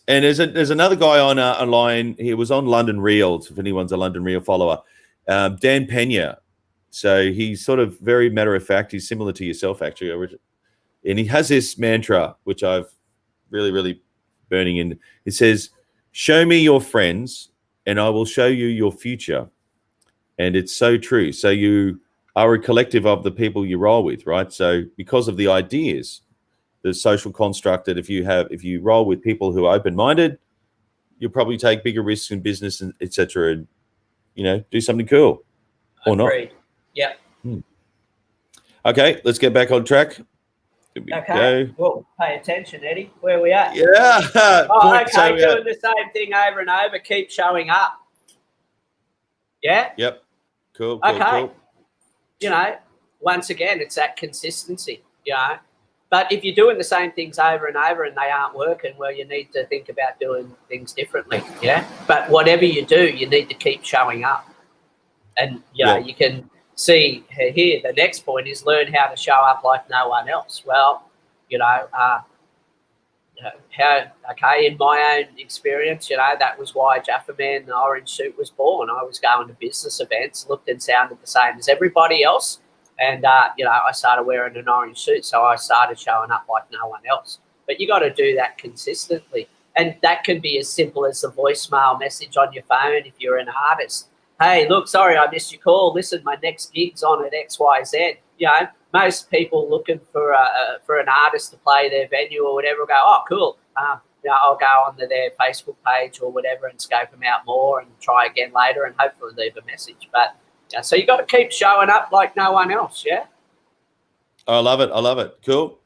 And there's another guy on online. He was on London Reels, if anyone's a London Reel follower. Dan Pena. So he's sort of very matter of fact. He's similar to yourself, actually. And he has this mantra, which I've really burning in. It says, "Show me your friends and I will show you your future." And it's so true. So you are a collective of the people you roll with, right? So because of the ideas, the social construct that if you roll with people who are open-minded, you'll probably take bigger risks in business and et cetera, and, you know, do something cool or Agreed. not. Yeah. Okay, let's get back on track. Okay. Well, pay attention, Eddie. Where are we at? Yeah. Okay. Doing the same thing over and over. Keep showing up. Yeah. Yep. Cool. Okay. You know, once again, it's that consistency. You know, but if you're doing the same things over and over and they aren't working, well, you need to think about doing things differently. Yeah. But whatever you do, you need to keep showing up. And you know, you can see here, the next point is learn how to show up like no one else. Well, in my own experience, you know, that was why Jaffer Man, the orange suit, was born. I was going to business events, looked and sounded the same as everybody else. And, I started wearing an orange suit, so I started showing up like no one else. But you got to do that consistently. And that can be as simple as a voicemail message on your phone if you're an artist. Hey, look, sorry, I missed your call. Listen, my next gig's on at XYZ. You know, most people looking for an artist to play their venue or whatever will go, oh, cool. I'll go onto their Facebook page or whatever and scope them out more and try again later and hopefully leave a message. But so you got to keep showing up like no one else, yeah? I love it. Cool.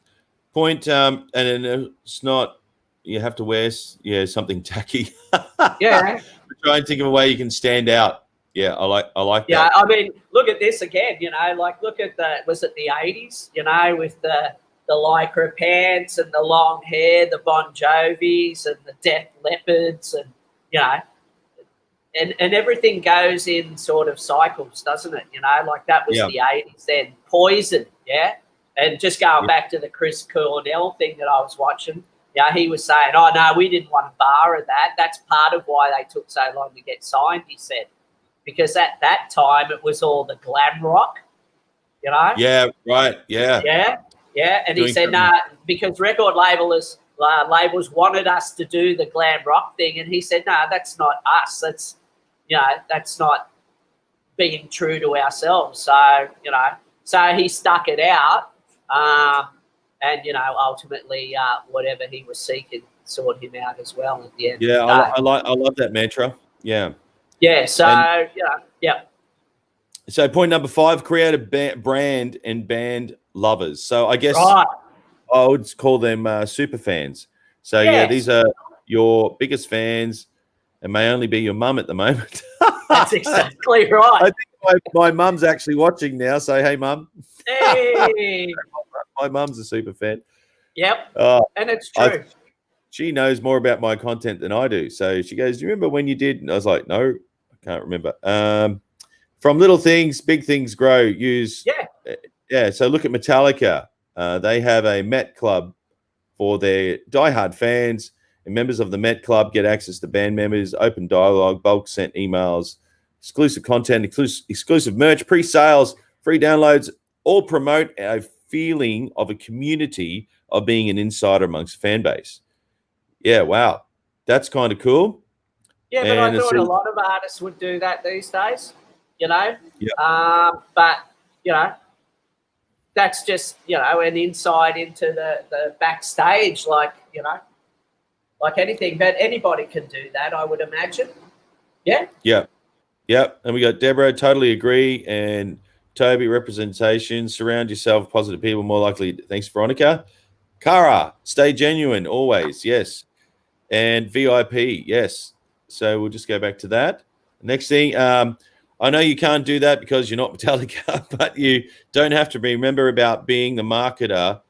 Point, and it's not, you have to wear something tacky. Yeah. Try and think of a way you can stand out. Yeah, I like that. Yeah, I mean, look at this again, you know, like look at was it the 80s, you know, with the Lycra pants and the long hair, the Bon Jovis and the Def Leopards and, you know, and everything goes in sort of cycles, doesn't it? You know, like that was the 80s then. Poison, yeah? And just going back to the Chris Cornell thing that I was watching, yeah, he was saying, oh, no, we didn't want a bar of that. That's part of why they took so long to get signed, he said. Because at that time, it was all the glam rock, you know? Yeah, right, yeah. Yeah, and he said, because record labels wanted us to do the glam rock thing. And he said, no, that's not us. That's, you know, that's not being true to ourselves. So, you know, so he stuck it out. And, you know, ultimately, whatever he was seeking sorted him out as well at the end. Yeah, I love that mantra. Yeah. Yeah, so, So point number 5, create a brand and band lovers. So I guess I would call them super fans. So, these are your biggest fans and may only be your mum at the moment. That's exactly right. I think my mum's actually watching now. So, hey, mum. Hey. My mum's a super fan. Yep, and it's true. She knows more about my content than I do. So she goes, do you remember when you did? And I was like, no, I can't remember. From little things, big things grow. So look at Metallica. They have a Met Club for their diehard fans, and members of the Met Club get access to band members, open dialogue, bulk sent emails, exclusive content, exclusive merch, pre-sales, free downloads, all promote a feeling of a community of being an insider amongst a fan base. Yeah, wow. That's kind of cool. Yeah, but I thought a lot of artists would do that these days, you know. Yeah. But, you know, that's just, you know, an insight into the backstage, like, you know, like anything. But anybody can do that, I would imagine. Yeah? Yeah. Yeah. And we got Deborah, totally agree. And Toby, representation, surround yourself with positive people, more likely. Thanks, Veronica. Kara, stay genuine, always. Yes. And VIP, yes. So we'll just go back to that. Next thing, I know you can't do that because you're not Metallica, but you don't have to remember about being the marketer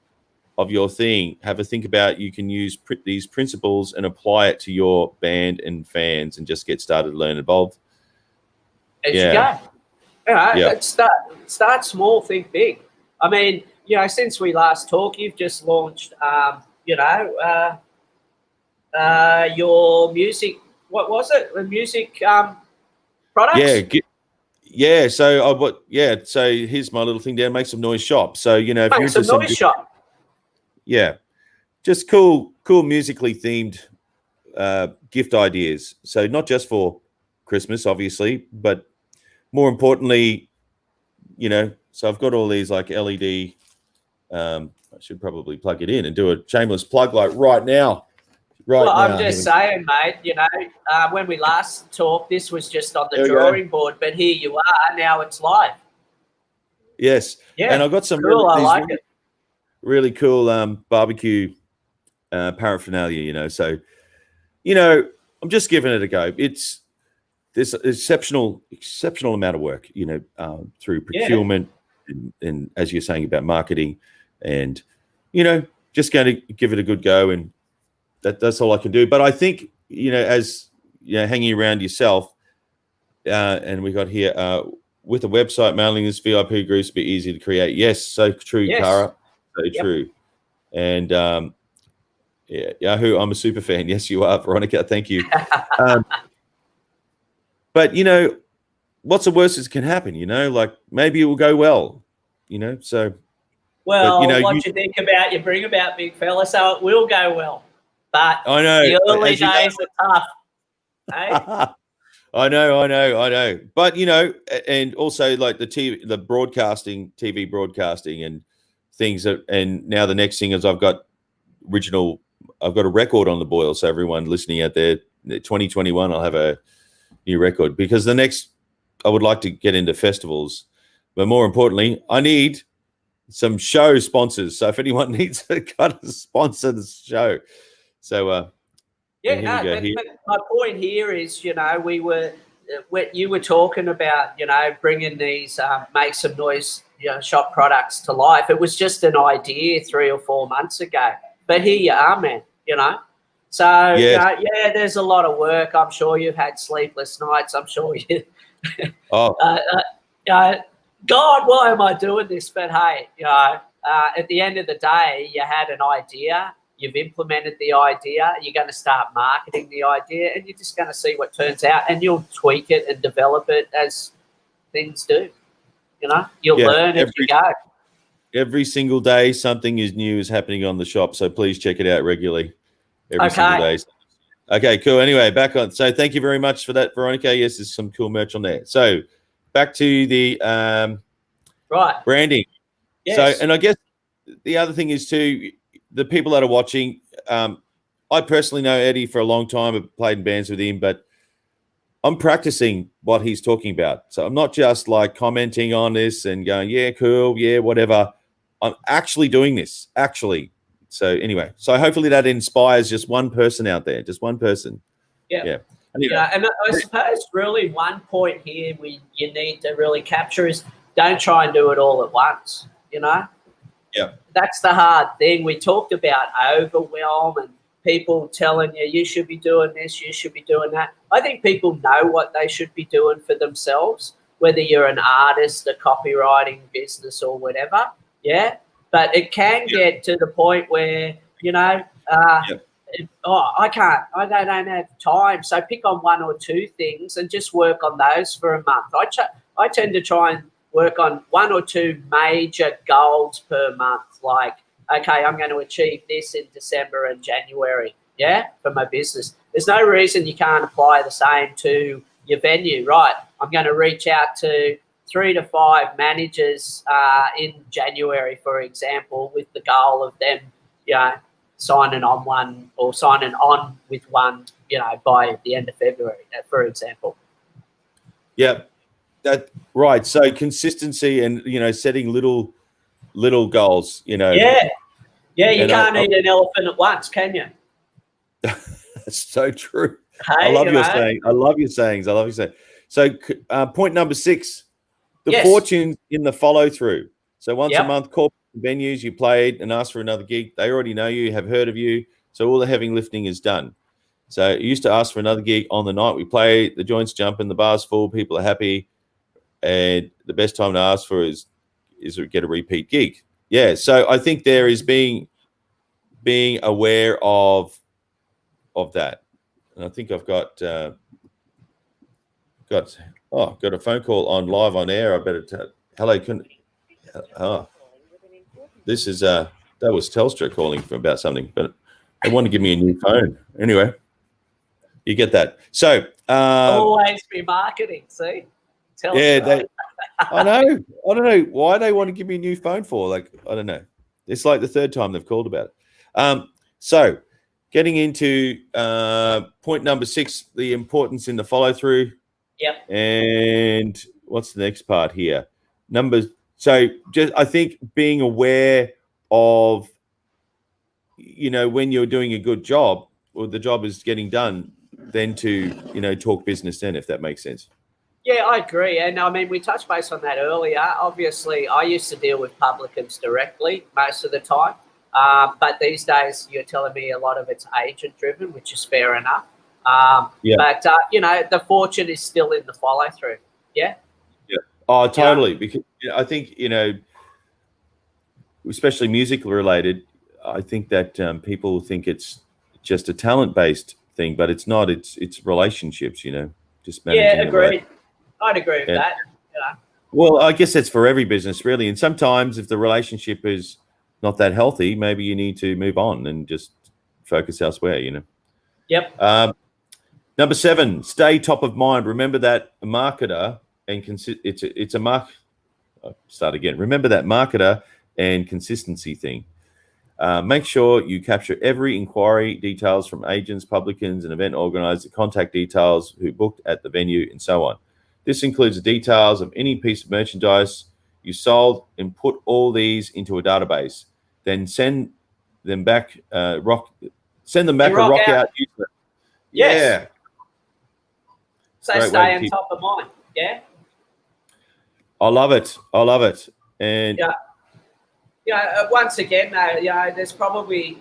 of your thing. Have a think about you can use these principles and apply it to your band and fans and just get started, learn, evolve. There you go. You know, yeah. Start small, think big. I mean, you know, since we last talked, you've just launched, you know, your music, what was it? The music products? Yeah. So so here's my little thing down, make some noise shop. So, you know, if make some noise shop. Yeah. Just cool musically themed gift ideas. So not just for Christmas, obviously, but more importantly, you know, so I've got all these like LED, I should probably plug it in and do a shameless plug like right now. I'm just saying, mate, you know, when we last talked, this was just on the drawing board, but here you are, now it's live. Yes. Yeah. And I've got some really cool barbecue paraphernalia, you know. So, you know, I'm just giving it a go. It's this exceptional amount of work, you know, through procurement and as you're saying about marketing and, you know, just going to give it a good go, and that's all I can do. But I think, you know, as you know, hanging around yourself, and we got here with a website, mailing this VIP groups would be easy to create. Yes, so true, Kara, so true. And Yahoo, I'm a super fan. Yes, you are, Veronica. Thank you. But you know, what's the worst that can happen? You know, like maybe it will go well. You know, so. Well, but, you know, what you think about, you bring about, big fella, so it will go well. But I know the early days are tough. Eh? I know. But you know, and also like the TV broadcasting and things that, and now the next thing is I've got a record on the boil. So everyone listening out there, 2021, I'll have a new record, because I would like to get into festivals, but more importantly, I need some show sponsors. So if anyone needs to sponsor the show. So but my point here is, you know, you were talking about, you know, bringing these make some noise, you know, shop products to life. It was just an idea 3 or 4 months ago, but here you are, man, you know. So there's a lot of work. I'm sure you've had sleepless nights. I'm sure you God, why am I doing this? But hey, you know, at the end of the day, you had an idea, you've implemented the idea, you're going to start marketing the idea, and you're just going to see what turns out, and you'll tweak it and develop it as things do. You know, you'll learn as you go. Every single day, something new is happening on the shop, so please check it out regularly. Every single day. Okay, cool. Anyway, back on. So thank you very much for that, Veronica. Yes, there's some cool merch on there. So back to the branding. Yes. So, and I guess the other thing is too, the people that are watching, I personally know Eddie for a long time. I've played in bands with him, but I'm practicing what he's talking about. So I'm not just like commenting on this and going, yeah, cool, yeah, whatever. I'm actually doing this, actually. So anyway, so hopefully that inspires just one person out there, just one person. Yeah. Anyway. Yeah, and I suppose really one point here you need to really capture is don't try and do it all at once, you know? Yeah. That's the hard thing. We talked about overwhelm and people telling you should be doing this, you should be doing that. I think people know what they should be doing for themselves, whether you're an artist, a copywriting business or whatever, yeah? But it can get to the point where, you know, I don't have time. So pick on 1 or 2 things and just work on those for a month. I tend to try and work on 1 or 2 major goals per month. Like, okay, I'm going to achieve this in December and January, for my business. There's no reason you can't apply the same to your venue, right? I'm going to reach out to 3 to 5 managers in January, for example, with the goal of them, signing on with one, by the end of February, for example. Yeah, right. So consistency and, setting little goals, Yeah, you can't eat an elephant at once, can you? That's so true. Hey, I love your saying. I love your sayings. So point number 6, the fortune in the follow through. So once a month, corporate venues, you played and asked for another gig. They already know you, have heard of you. So all the heavy lifting is done. So you used to ask for another gig on the night we play. The joints jumping, the bar's full, people are happy. And the best time to ask for is to get a repeat gig. Yeah. So I think there is being aware of that. And I think I've got a phone call on live on air. I better hello. This is that was Telstra calling about something, but they want to give me a new phone. Anyway, you get that. So always be marketing. See, Telstra. I know. I don't know why they want to give me a new phone for. Like, I don't know. It's like the 3rd time they've called about it. So getting into point number 6, the importance in the follow through. Yep. And what's the next part here? So just I think being aware of, when you're doing a good job or the job is getting done, then to, talk business then, if that makes sense. Yeah, I agree. And I mean, we touched base on that earlier. Obviously, I used to deal with publicans directly most of the time. But these days, you're telling me a lot of it's agent driven, which is fair enough. But, the fortune is still in the follow through. Yeah. Yeah. Oh, totally. Because I think, especially musical related, I think that people think it's just a talent based thing, but it's not. It's relationships, just managing. Yeah, agreed. I'd agree with that. Well, I guess that's for every business, really. And sometimes if the relationship is not that healthy, maybe you need to move on and just focus elsewhere, Yep. Number 7, stay top of mind. Remember that marketer and it's a mark. I'll start again. Remember that marketer and consistency thing. Make sure you capture every inquiry details from agents, publicans, and event organizers, the contact details, who booked at the venue, and so on. This includes the details of any piece of merchandise you sold, and put all these into a database. Then send them back a rock out newsletter. Yes. Yeah. So stay on top of mind. Yeah. I love it. And once again, there's probably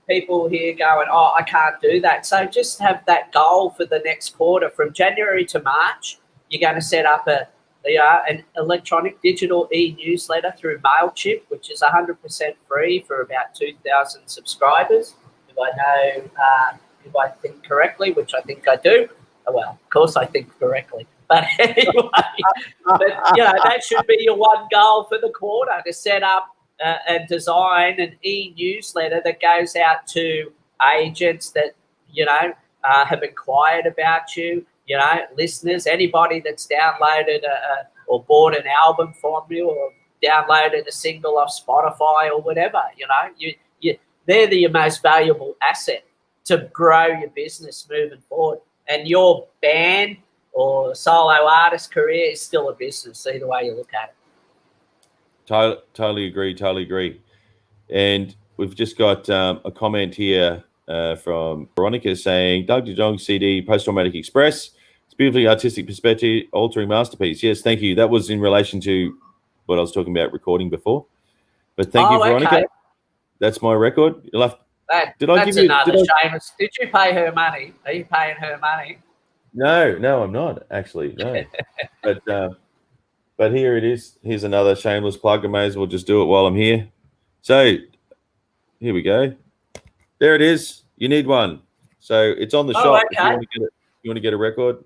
people here going, oh, I can't do that. So just have that goal for the next quarter. From January to March, you're going to set up an electronic digital e-newsletter through MailChimp, which is 100% free for about 2,000 subscribers. If I think correctly, which I think I do. Well, of course I think correctly. But anyway, that should be your one goal for the quarter, to set up and design an e-newsletter that goes out to agents that, have inquired about you, listeners, anybody that's downloaded or bought an album from you or downloaded a single off Spotify or whatever, they're your most valuable asset to grow your business moving forward. And your band or solo artist career is still a business, either way you look at it. Totally agree. And we've just got a comment here from Veronica saying, Doug DeJong CD, Post-Traumatic Express. It's beautifully artistic perspective, altering masterpiece. Yes, thank you. That was in relation to what I was talking about recording before. But thank you, Veronica. Okay. That's my record. You'll have. That's another shame. Did you pay her money? Are you paying her money? No, I'm not actually. No, but here it is. Here's another shameless plug. I may as well just do it while I'm here. So here we go. There it is. You need one. So it's on the shop. Okay. If you want to get a record,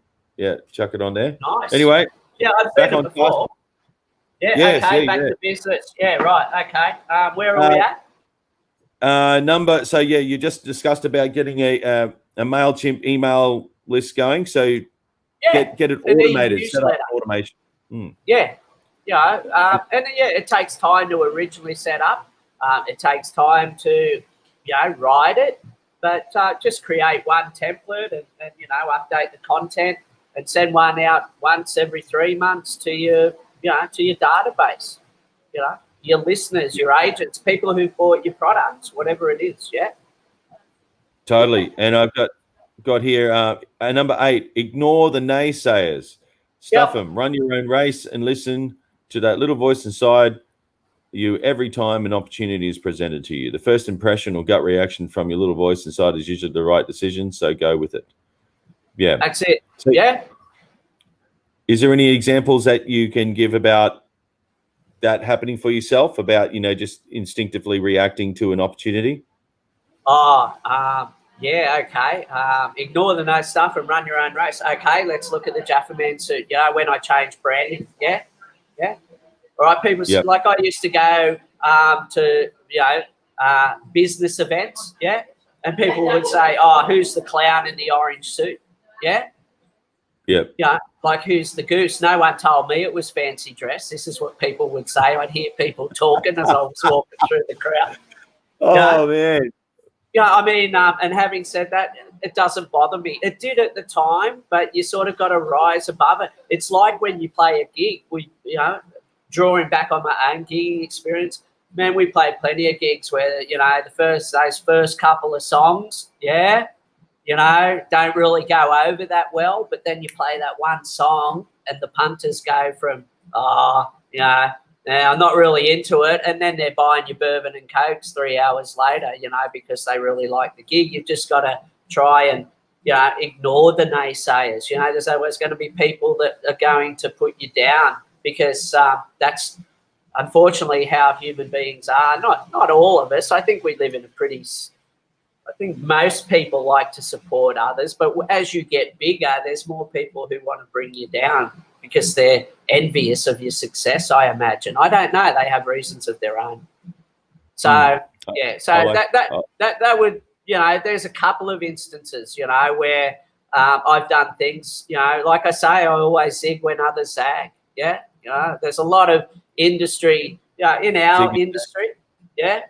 chuck it on there. Nice. Anyway, I've seen it before. Yeah. Yes, Okay. yeah, Back yeah. to business. Yeah. Right. Okay. Where are we at? Number. So yeah, you just discussed about getting a MailChimp email list going. So Yeah. get it An automated. Set up e-newsletter. automation. Yeah. And yeah, it takes time to originally set up. It takes time to, write it, but just create one template and update the content and send one out once every 3 months to your database, your listeners, your agents, people who bought your products, whatever it is. Yeah. Totally. And I've got here number 8. Ignore the naysayers. Stuff them. Run your own race and listen to that little voice inside you every time an opportunity is presented to you. The first impression or gut reaction from your little voice inside is usually the right decision, so go with it. Yeah. That's it. So, yeah. Is there any examples that you can give about that happening for yourself, about, just instinctively reacting to an opportunity? Yeah, okay. Ignore the no stuff and run your own race. Okay, let's look at the Jaffer Man suit. When I changed branding, yeah. All right, people, like I used to go to, business events, yeah, and people would say, oh, who's the clown in the orange suit, yeah? Yep. Like, who's the goose? No one told me it was fancy dress. This is what people would say. I'd hear people talking as I was walking through the crowd. Oh, man. And having said that, it doesn't bother me. It did at the time, but you sort of got to rise above it. It's like when you play a gig. Drawing back on my own gigging experience, man, we played plenty of gigs where, those first couple of songs, don't really go over that well, but then you play that one song and the punters go from, I'm not really into it, and then they're buying your bourbon and cokes 3 hours later, because they really like the gig. You've just got to try and, ignore the naysayers. There's always going to be people that are going to put you down, because that's unfortunately how human beings are. Not all of us. I think we live in I think most people like to support others, but as you get bigger, there's more people who want to bring you down because they're envious of your success, I imagine. I don't know. They have reasons of their own. So, that would, there's a couple of instances, where I've done things, like I say, I always zig when others zag. Yeah. There's a lot of industry, in our industry. Yeah.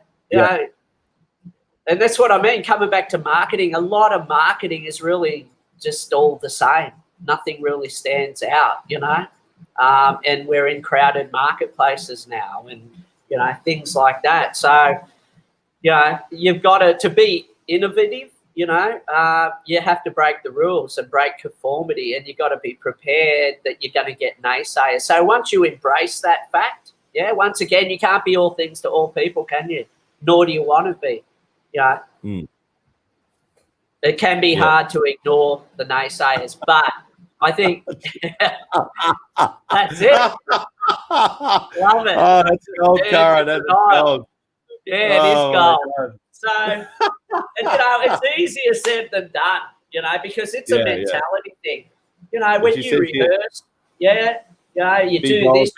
And that's what I mean. Coming back to marketing, a lot of marketing is really just all the same. Nothing really stands out, and we're in crowded marketplaces now and, things like that. So, you've got to be innovative, you have to break the rules and break conformity, and you've got to be prepared that you're going to get naysayers. So once you embrace that fact, once again, you can't be all things to all people, can you? Nor do you want to be. It can be hard to ignore the naysayers, but I think that's it. Love it. Oh, that's gold, Cara. That's gold. Yeah, it is gold. So, it's easier said than done, because it's a mentality thing. When you rehearse, you do this.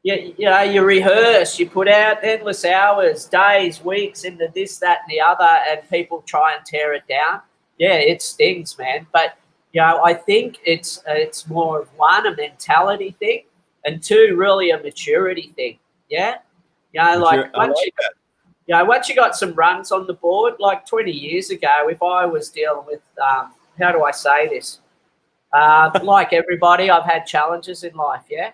You rehearse, you put out endless hours, days, weeks into this, that, and the other, and people try and tear it down. Yeah, it stings, man. But, I think it's more of one, a mentality thing, and two, really a maturity thing. Yeah. Once you got some runs on the board, like 20 years ago, if I was dealing with, how do I say this? Like everybody, I've had challenges in life, yeah?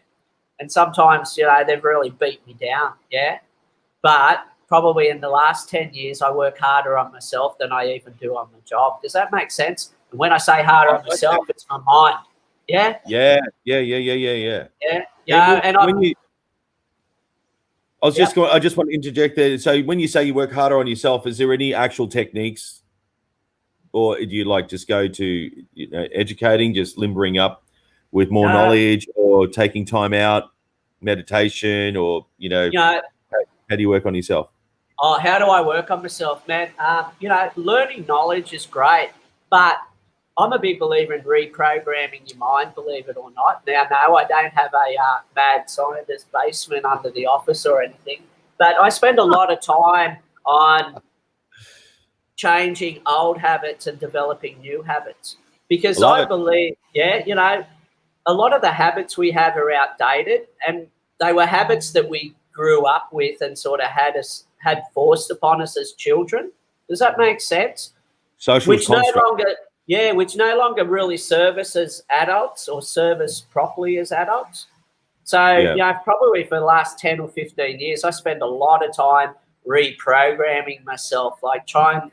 And sometimes, they've really beat me down, yeah? But probably in the last 10 years, I work harder on myself than I even do on my job. Does that make sense? And when I say harder on myself, it's my mind, yeah? Yeah. I just want to interject there. So when you say you work harder on yourself, is there any actual techniques, or do you just go to educating, just limbering up with more knowledge, or taking time out, meditation, or how do you work on yourself? Oh, how do I work on myself, man? Learning knowledge is great, but I'm a big believer in reprogramming your mind, believe it or not. Now, no, I don't have a mad scientist basement under the office or anything, but I spend a lot of time on changing old habits and developing new habits, because I believe, a lot of the habits we have are outdated, and they were habits that we grew up with and sort of had forced upon us as children. Does that make sense? Social construct. Which no longer really serve us as adults or serve us properly as adults. So, probably for the last 10 or 15 years, I spend a lot of time reprogramming myself, like trying,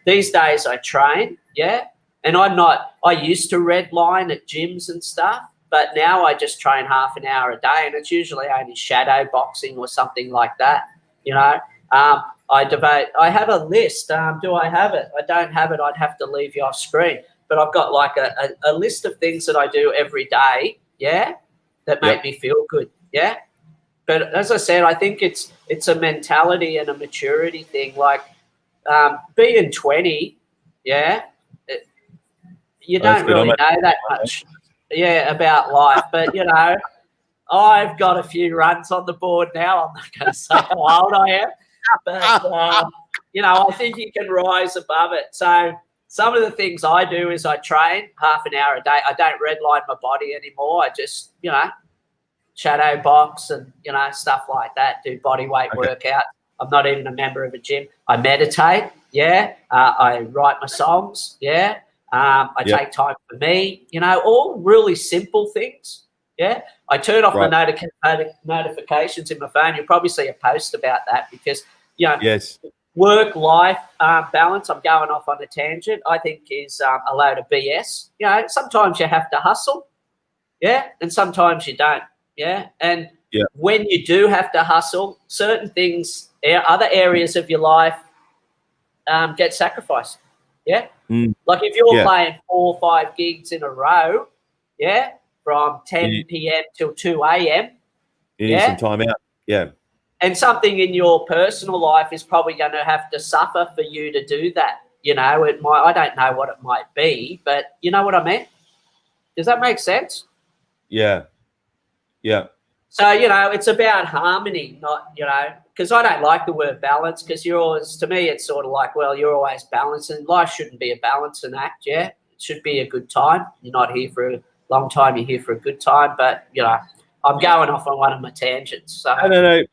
these days I train, and I used to redline at gyms and stuff, but now I just train half an hour a day, and it's usually only shadow boxing or something like that, I have a list. Do I have it? I don't have it. I'd have to leave you off screen. But I've got like a list of things that I do every day, that make me feel good, But as I said, I think it's a mentality and a maturity thing. Like being 20, you don't really know that much, about life. But, I've got a few runs on the board now. I'm not going to say how old I am. But, I think you can rise above it. So some of the things I do is I train half an hour a day. I don't redline my body anymore. I just, shadow box and, stuff like that, do body weight workout. I'm not even a member of a gym. I meditate, I write my songs, I take time for me, all really simple things, I turn off my notifications in my phone. You'll probably see a post about that because, work-life balance, I'm going off on a tangent, I think is a load of BS. Sometimes you have to hustle, and sometimes you don't, and when you do have to hustle, certain things, other areas of your life get sacrificed, Like if you're playing 4 or 5 gigs in a row, from 10 p.m. till 2 a.m., you need some time out, and something in your personal life is probably going to have to suffer for you to do that. It might, I don't know what it might be, but you know what I mean? Does that make sense? Yeah. So, it's about harmony, not, because I don't like the word balance, because to me, it's sort of like, well, you're always balancing. Life shouldn't be a balancing act, It should be a good time. You're not here for a long time, you're here for a good time, but, I'm going off on one of my tangents. So. No,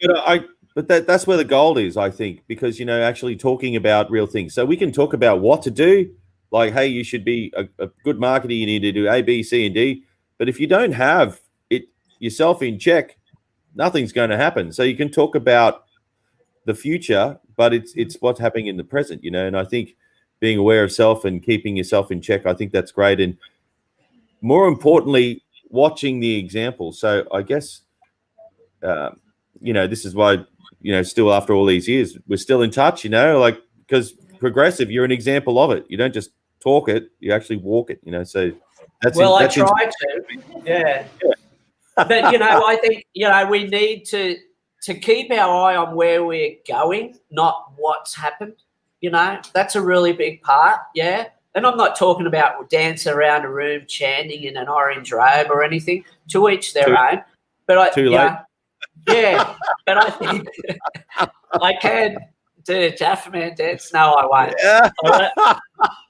but that's where the gold is, I think, because, actually talking about real things. So we can talk about what to do, like, hey, you should be a good marketer, you need to do A, B, C, and D. But if you don't have yourself in check, nothing's going to happen. So you can talk about the future, but it's what's happening in the present, and I think being aware of self and keeping yourself in check, I think that's great. And more importantly, watching the example. So I guess, this is why, still after all these years, we're still in touch, because progressive, you're an example of it. You don't just talk it, you actually walk it, so that's I try to, But, I think, we need to keep our eye on where we're going, not what's happened. That's a really big part, And I'm not talking about dancing around a room chanting in an orange robe or anything. To each their own. But too late. But I think I can do Jaffer Man dance. No, I won't.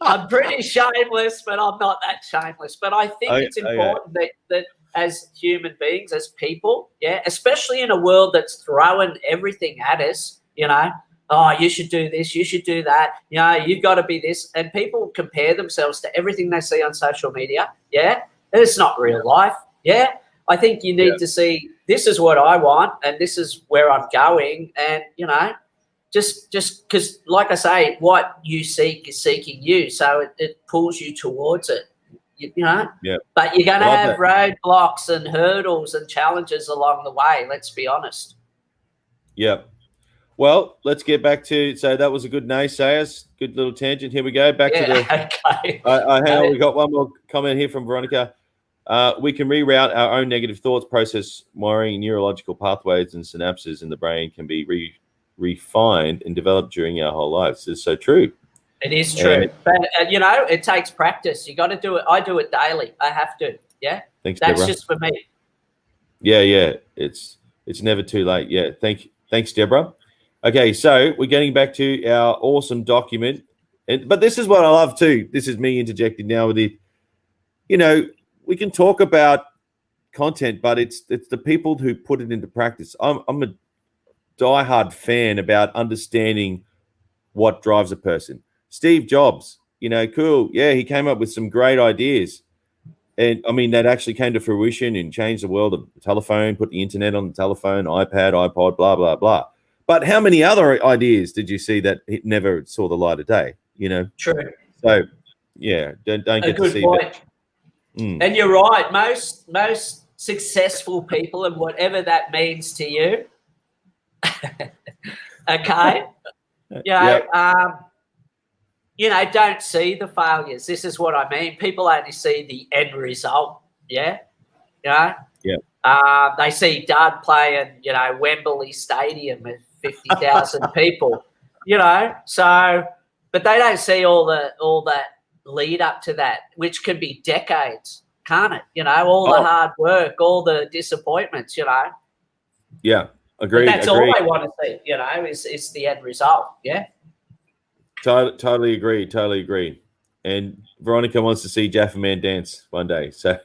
I'm pretty shameless, but I'm not that shameless. But I think it's important that as human beings, as people, especially in a world that's throwing everything at us, oh, you should do this, you should do that, you've got to be this. And people compare themselves to everything they see on social media, and it's not real life, I think you need to see, this is what I want and this is where I'm going. And, just because, like I say, what you seek is seeking you. So it pulls you towards it, But you're going to have roadblocks and hurdles and challenges along the way, let's be honest. Yeah. Well, let's get back to, so that was a good naysayers, good little tangent. Here we go. Back to the, okay. Hang on, we got one more comment here from Veronica. We can reroute our own negative thoughts, process wiring, neurological pathways and synapses in the brain can be refined and developed during our whole lives. This is so true. It is true. But, it takes practice. You got to do it. I do it daily. I have to. Yeah. Thanks, That's Deborah. just for me. Yeah. It's never too late. Yeah. Thanks, Deborah. Okay. So we're getting back to our awesome document. But this is what I love too. This is me interjecting now with it. We can talk about content, but it's the people who put it into practice. I'm a diehard fan about understanding what drives a person. Steve Jobs, cool. Yeah, he came up with some great ideas. And I mean, that actually came to fruition and changed the world of the telephone, put the internet on the telephone, iPad, iPod, blah, blah, blah. But how many other ideas did you see that it never saw the light of day? True. So, yeah, don't get to see that. And you're right. Most successful people, and whatever that means to you, okay, don't see the failures. This is what I mean. People only see the end result. Yeah. They see Dud playing, Wembley Stadium with 50,000 people, so, but they don't see all that lead up to that, which can be decades, can't it? All the hard work, all the disappointments, Yeah, agreed. But that's all they want to see, is the end result. Yeah. Totally agree. And Veronica wants to see Jaffer Man dance one day. So,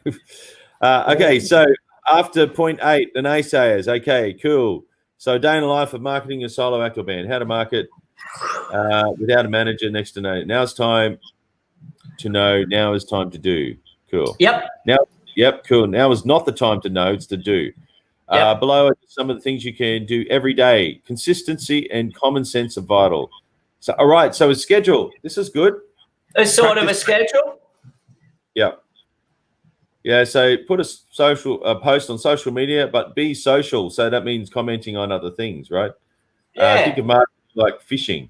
okay. So after point 8, the naysayers. Okay, cool. So day in the life of marketing a solo act or band. How to market without a manager next to know. Now it's time to know. Now is time to do. Cool. Yep. Cool. Now is not the time to know. It's to do. Below it, some of the things you can do every day. Consistency and common sense are vital. So, all right. So a schedule. This is good. A sort of a schedule. Yeah. Yeah. So put a post on social media, but be social. So that means commenting on other things, right? Yeah. Think of marketing like fishing.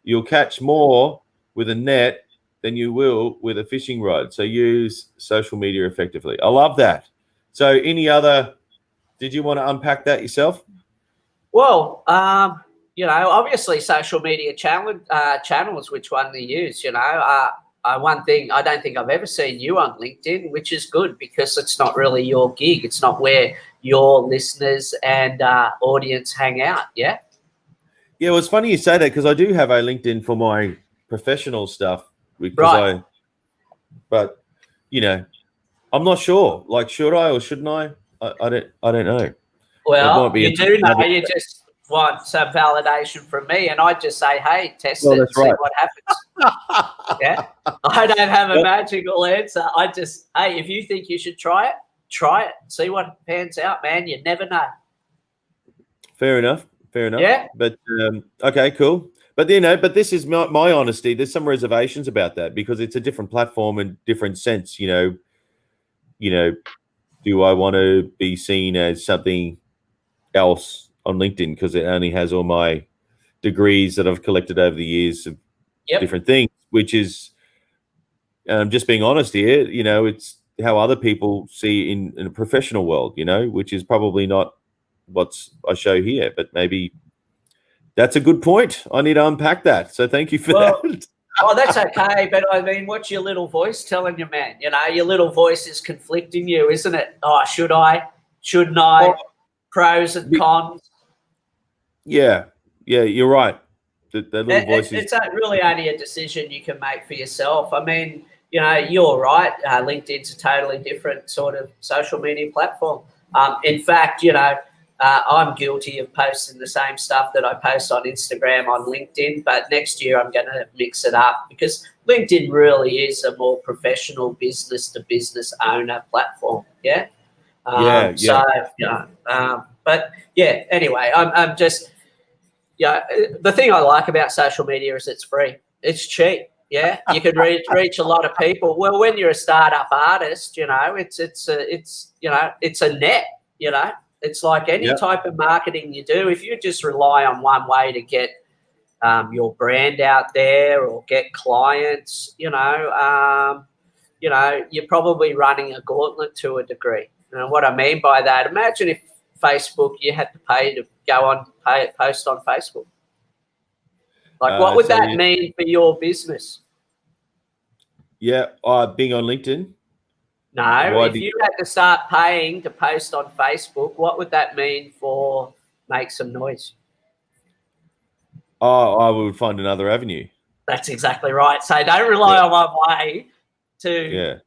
You'll catch more with a net than you will with a fishing rod. So use social media effectively. I love that. So did you want to unpack that yourself? Well, obviously social media channels, which one they use, one thing, I don't think I've ever seen you on LinkedIn, which is good because it's not really your gig. It's not where your listeners and audience hang out. Yeah. Yeah. Well, it's funny you say that because I do have a LinkedIn for my professional stuff. Right. But I'm not sure. Like, should I or shouldn't I? I don't know. Well, you do know. You just want some validation from me, and I just say, "Hey, test it, see what happens." Yeah, I don't have a magical answer. I just, hey, if you think you should try it, see what pans out, man. You never know. Fair enough. Yeah. But okay, cool. But but this is my honesty. There's some reservations about that because it's a different platform and different sense. Do I want to be seen as something else on LinkedIn because it only has all my degrees that I've collected over the years of different things, which is just being honest here. It's how other people see in a professional world. Which is probably not what I show here, but maybe. That's a good point. I need to unpack that. So thank you for that. Oh, that's okay. But I mean, what's your little voice telling you, man? Your little voice is conflicting you, isn't it? Oh, should I? Shouldn't I? Pros and cons. Yeah, you're right. The little voice is. It's really only a decision you can make for yourself. I mean, you're right. LinkedIn's a totally different sort of social media platform. In fact, I'm guilty of posting the same stuff that I post on Instagram on LinkedIn, but next year I'm going to mix it up because LinkedIn really is a more professional business-to-business owner platform. Yeah. So, but yeah, anyway, I'm just, the thing I like about social media is it's free. It's cheap. Yeah. You can reach a lot of people. Well, when you're a startup artist, it's a net, It's like any type of marketing you do. If you just rely on one way to get your brand out there or get clients, you're probably running a gauntlet to a degree. What I mean by that, imagine if Facebook, you had to pay to post on Facebook. Like, what would that mean for your business? Yeah, being on LinkedIn. No, if you had to start paying to post on Facebook, what would that mean for Make Some Noise? Oh, I would find another avenue. That's exactly right. So don't rely on one way to,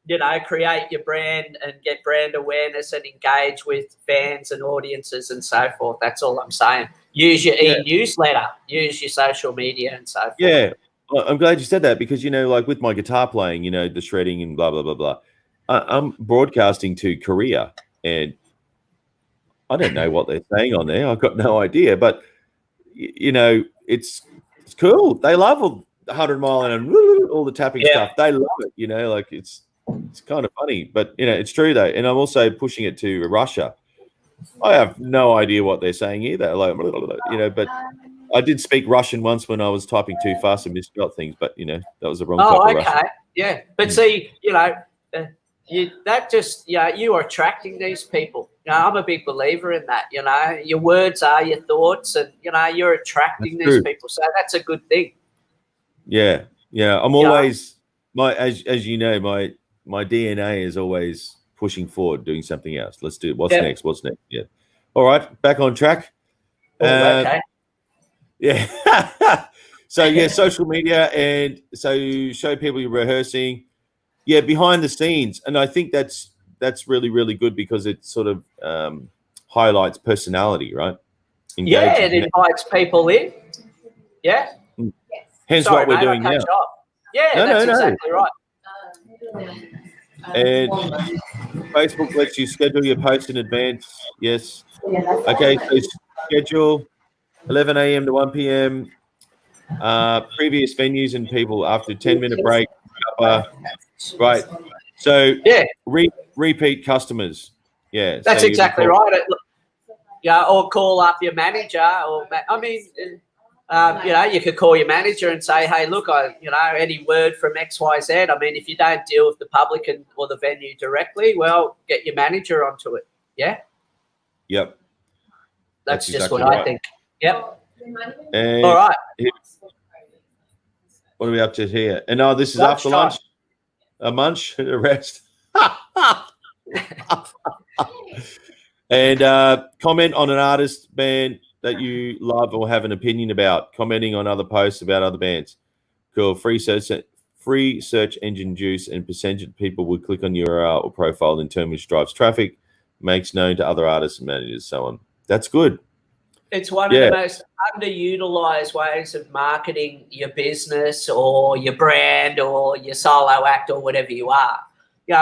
create your brand and get brand awareness and engage with fans and audiences and so forth. That's all I'm saying. Use your e-newsletter, use your social media and so forth. Yeah, I'm glad you said that because, like with my guitar playing, the shredding and blah, blah, blah, blah, I'm broadcasting to Korea and I don't know what they're saying on there. I've got no idea, but, it's cool. They love 100 mile and all the tapping stuff. They love it, like it's kind of funny, but, it's true though. And I'm also pushing it to Russia. I have no idea what they're saying either. Like, but I did speak Russian once when I was typing too fast and misspelled things, but that was the wrong type of Russian. Yeah. But see, you are attracting these people. I'm a big believer in that. Your words are your thoughts, and you're attracting these people. So that's a good thing. Yeah. I'm always as you know, my DNA is always pushing forward, doing something else. Let's do it. What's next? Yeah. All right, back on track. Okay. Yeah. So social media, and so you show people you're rehearsing. Yeah, behind the scenes, and I think that's really, really good because it sort of highlights personality, right? It invites people in. Yeah. Hence what we're doing now. Yeah, that's exactly right. And Facebook lets you schedule your posts in advance. Yes. Okay, so schedule 11 a.m. to 1 p.m. Previous venues and people after 10-minute break. Right. So repeat customers. Yeah. That's exactly right. Or call up your manager. You could call your manager and say, hey, look, any word from XYZ. I mean, if you don't deal with the public or the venue directly, well, get your manager onto it. Yeah. Yep. That's just exactly what I think. Yep. And all right. What are we up to here? And this is after lunch. A munch, a rest. And comment on an artist, band that you love or have an opinion about. Commenting on other posts about other bands. Cool. Free search engine juice, and percentage of people will click on your URL or profile in term which drives traffic, makes known to other artists and managers, so on. That's good. It's one of the most underutilized ways of marketing your business or your brand or your solo act or whatever you are.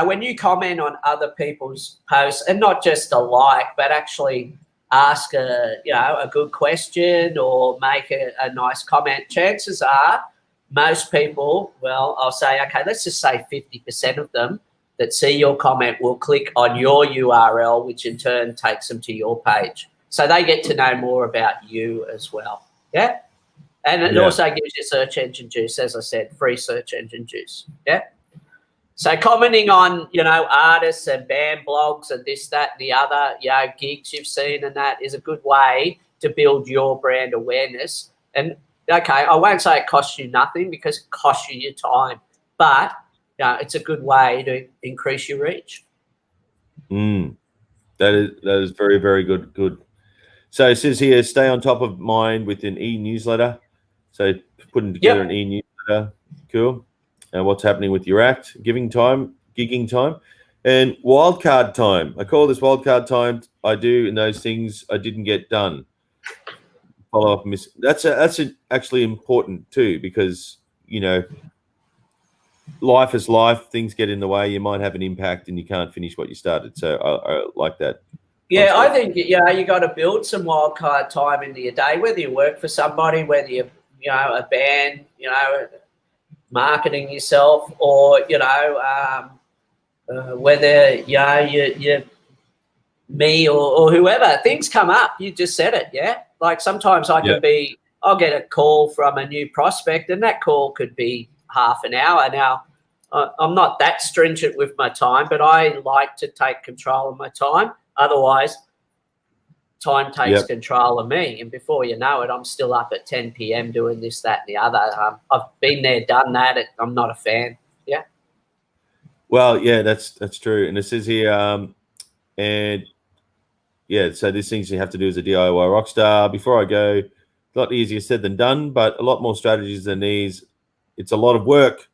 When you comment on other people's posts, and not just a like, but actually ask a good question or make a nice comment, chances are most people, I'll say, okay, let's just say 50% of them that see your comment will click on your URL, which in turn takes them to your page. So they get to know more about you as well. Yeah. And it also gives you search engine juice, as I said, free search engine juice. Yeah. So commenting on, artists and band blogs and this, that, and the other, gigs you've seen, and that is a good way to build your brand awareness. And okay, I won't say it costs you nothing because it costs you your time, but it's a good way to increase your reach. That is very, very good. So it says here, stay on top of mind with an e-newsletter. So putting together an e-newsletter, cool. And what's happening with your act, gigging time, and wildcard time. I call this wildcard time. I do in those things I didn't get done. Follow up, that's actually important too, because life is life. Things get in the way. You might have an impact, and you can't finish what you started. So I like that. Yeah, I think you got to build some wildcard time into your day, whether you work for somebody, whether you're a band, marketing yourself, or whether you're me or whoever. Things come up. You just said it, yeah. Like sometimes I'll get a call from a new prospect, and that call could be half an hour. Now, I'm not that stringent with my time, but I like to take control of my time. Otherwise, time takes control of me. And before you know it, I'm still up at 10 p.m. doing this, that, and the other. I've been there, done that. I'm not a fan. Yeah. Well, yeah, that's true. And it says here, and yeah, so these things you have to do as a DIY rock star. Before I go, a lot easier said than done, but a lot more strategies than these. It's a lot of work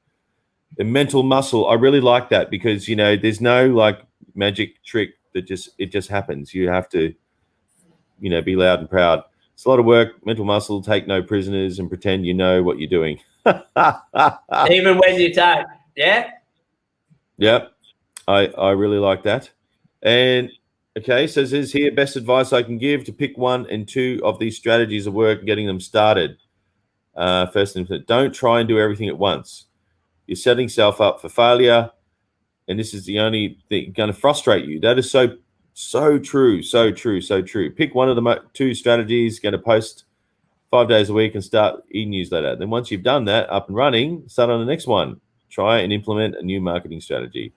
and mental muscle. I really like that because, you know, there's no like magic trick that just happens. You have to, you know, be loud and proud. It's a lot of work, mental muscle, take no prisoners and pretend you know what you're doing. Even when you don't. Yeah. Yep. I really like that. And okay, so says here, best advice I can give to pick one and two of these strategies of work and getting them started. First thing, don't try and do everything at once. You're setting yourself up for failure, and this is the only thing going to frustrate you. That is so true, so true, so true. Pick one of the two strategies, going to post 5 days a week and start e-newsletter. Then once you've done that, up and running, start on the next one. Try and implement a new marketing strategy.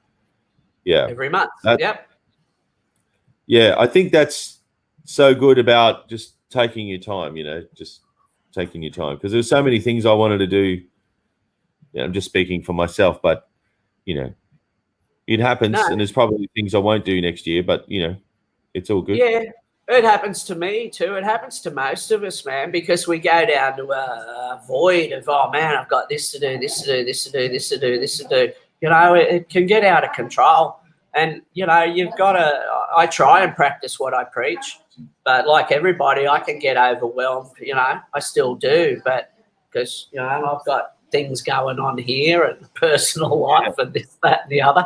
Yeah. Every month. Yep. Yeah, I think that's so good about just taking your time, you know, just taking your time. Because there's so many things I wanted to do. Yeah, I'm just speaking for myself, but, you know, it happens. And there's probably things I won't do next year, but, you know, it's all good. Yeah, it happens to me too. It happens to most of us, man, because we go down to a void of, oh, man, I've got this to do, this to do, this to do, this to do, this to do. You know, it can get out of control. And, you know, you've got to – I try and practice what I preach, but like everybody, I can get overwhelmed, you know. I still do, but because, you know, I've got things going on here and personal life and this, that, and the other,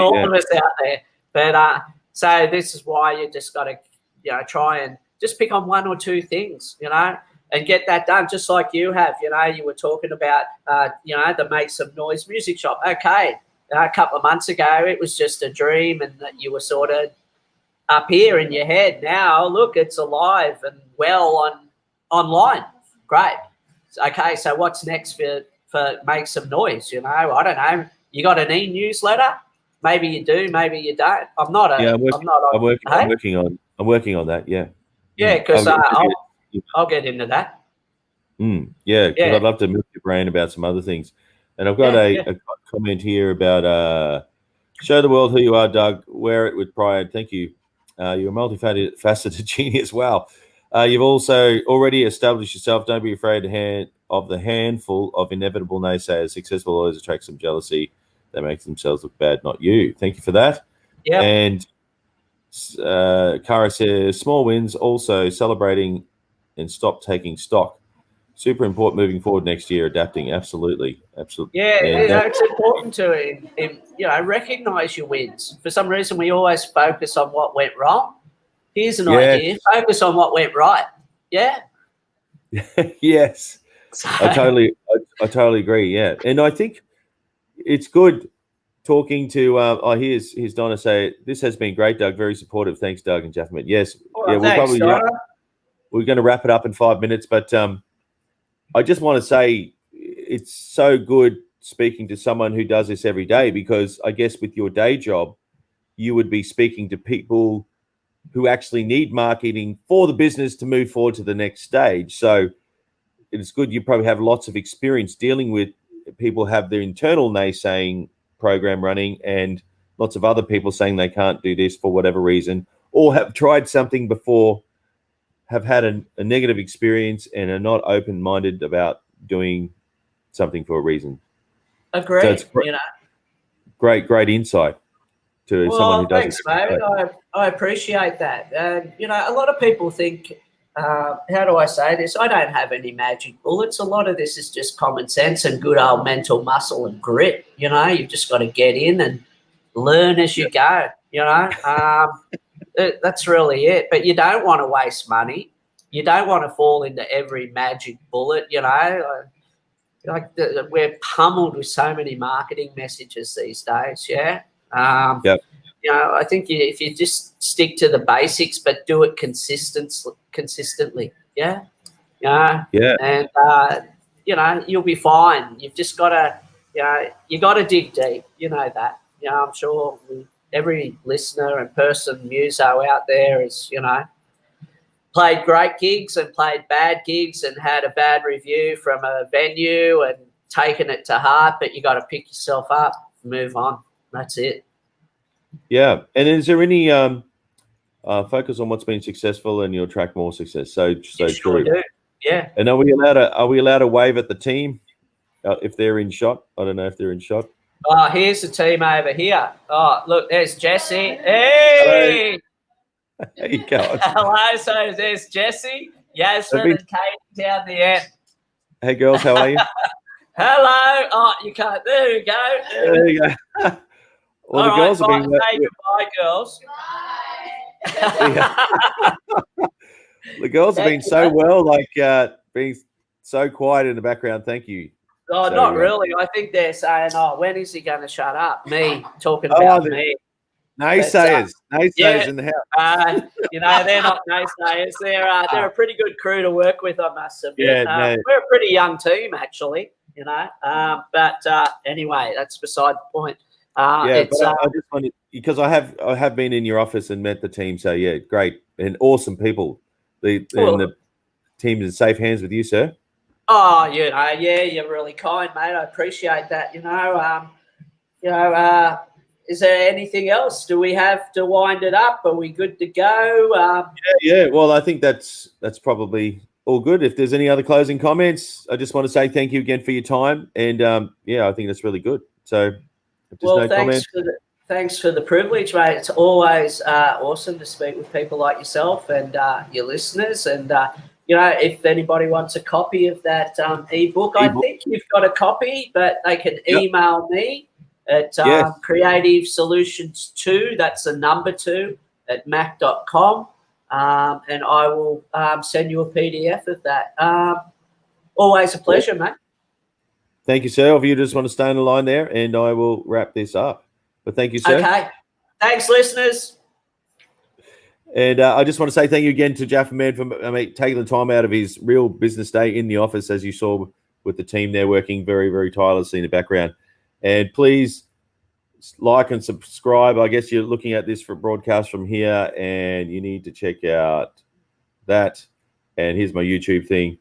all of us out there. But so this is why you just got to, you know, try and just pick on one or two things, you know, and get that done just like you have. You know, you were talking about, you know, the Make Some Noise music shop. Okay. A couple of months ago, it was just a dream and that you were sort of up here in your head. Now, look, it's alive and well online. Great. Okay, so what's next for Make Some Noise? You know, I don't know. You got an e-newsletter? Maybe you do, maybe you don't. I'm working on that. Yeah. Yeah, because I'll get into that. Yeah, because I'd love to move your brain about some other things. And I've got a comment here about show the world who you are, Doug. Wear it with pride. Thank you. You're a multifaceted genius. Wow. You've also already established yourself. Don't be afraid of the handful of inevitable naysayers. Successful always attract some jealousy. They make themselves look bad, not you. Thank you for that. Yeah. And Kara says, small wins, also celebrating and stop taking stock. Super important moving forward next year, adapting. Absolutely. Yeah, it's important to, you know, recognize your wins. For some reason, we always focus on what went wrong. Here's an idea. Focus on what went right. Yeah. Yes. So. I totally agree. Yeah. And I think it's good talking to, here's Donna say, this has been great, Doug. Very supportive. Thanks, Doug and JafferMan. Yes. Well, thanks, we're going to wrap it up in 5 minutes, but I just want to say it's so good speaking to someone who does this every day, because I guess with your day job, you would be speaking to people who actually need marketing for the business to move forward to the next stage. So it's good. You probably have lots of experience dealing with people who have their internal naysaying program running and lots of other people saying they can't do this for whatever reason, or have tried something before, have had a negative experience and are not open-minded about doing something for a reason. Agreed. So it's great insight to someone who does. Thanks, mate. I appreciate that. And, you know, a lot of people think, how do I say this? I don't have any magic bullets. A lot of this is just common sense and good old mental muscle and grit. You know, you've just got to get in and learn as you go, you know. That's really it. But you don't want to waste money. You don't want to fall into every magic bullet, you know. We're pummeled with so many marketing messages these days, yeah. You know, I think if you just stick to the basics but do it consistently, yeah. And, you know, you'll be fine. You've just got to, you know, you got to dig deep. You know that. You know, I'm sure every listener and person, muso out there is, you know, played great gigs and played bad gigs and had a bad review from a venue and taken it to heart, but you got to pick yourself up, move on. That's it. Yeah. And is there any focus on what's been successful and you'll attract more success? So Sure true. do. Yeah. And are we allowed to wave at the team if they're in shot? I don't know if they're in shot. Oh, here's the team over here. Oh, look, there's Jesse. Hey! There you go. Hello, so there's Jesse, Yasmin, and Kate down the end. Hey, girls, how are you? Hello. Oh, you can't. There you go. There you go. Well, the girls have been. Say goodbye, girls. The girls have been so well, like being so quiet in the background. Thank you. Oh, so, not really. I think they're saying, "Oh, when is he going to shut up?" Me talking about me. Naysayers in the house. You know, they're not naysayers. They're a pretty good crew to work with, I must admit. Yeah, we're a pretty young team, actually. You know, but anyway, that's beside the point. I just wanted, because I have been in your office and met the team. So yeah, great and awesome people. And the team's in safe hands with you, sir. Oh, you know, yeah, you're really kind, mate. I appreciate that. Is there anything else? Do we have to wind it up? Are we good to go? Yeah. Well, I think that's probably all good. If there's any other closing comments, I just want to say thank you again for your time. And I think that's really good. So, if there's no comments. Thanks for the privilege, mate. It's always awesome to speak with people like yourself and your listeners. And if anybody wants a copy of that ebook, I think you've got a copy, but they can email me at Creative Solutions 2. That's the number 2 at mac.com. And I will send you a PDF of that. Always a pleasure, mate. Thank you, sir. If you just want to stay on the line there, and I will wrap this up. But thank you, sir. Okay. Thanks, listeners. And I just want to say thank you again to Jaffer Man for taking the time out of his real business day in the office, as you saw with the team there working very, very tirelessly in the background. And please like and subscribe. I guess you're looking at this for broadcast from here, and you need to check out that. And here's my YouTube thing.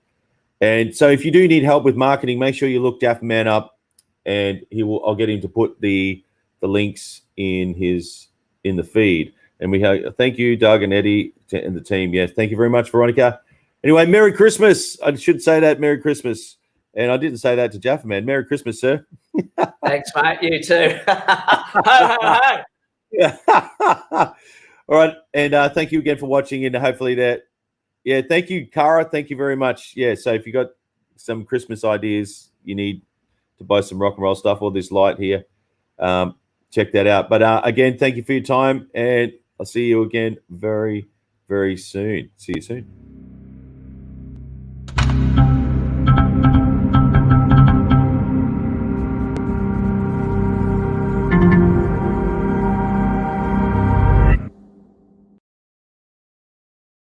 And so if you do need help with marketing, make sure you look Jaffer Man up, and I'll get him to put the links in the feed. And we thank you, Doug and Eddie and the team. Yes, thank you very much, Veronica. Anyway, Merry Christmas. I should say that, Merry Christmas. And I didn't say that to Jaffer Man. Merry Christmas, sir. Thanks, mate. You too. Ho, ho, ho. Yeah. All right. And thank you again for watching. And hopefully thank you, Cara. Thank you very much. Yeah, so if you got some Christmas ideas, you need to buy some rock and roll stuff or this light here, check that out. But again, thank you for your time, and I'll see you again very, very soon. See you soon.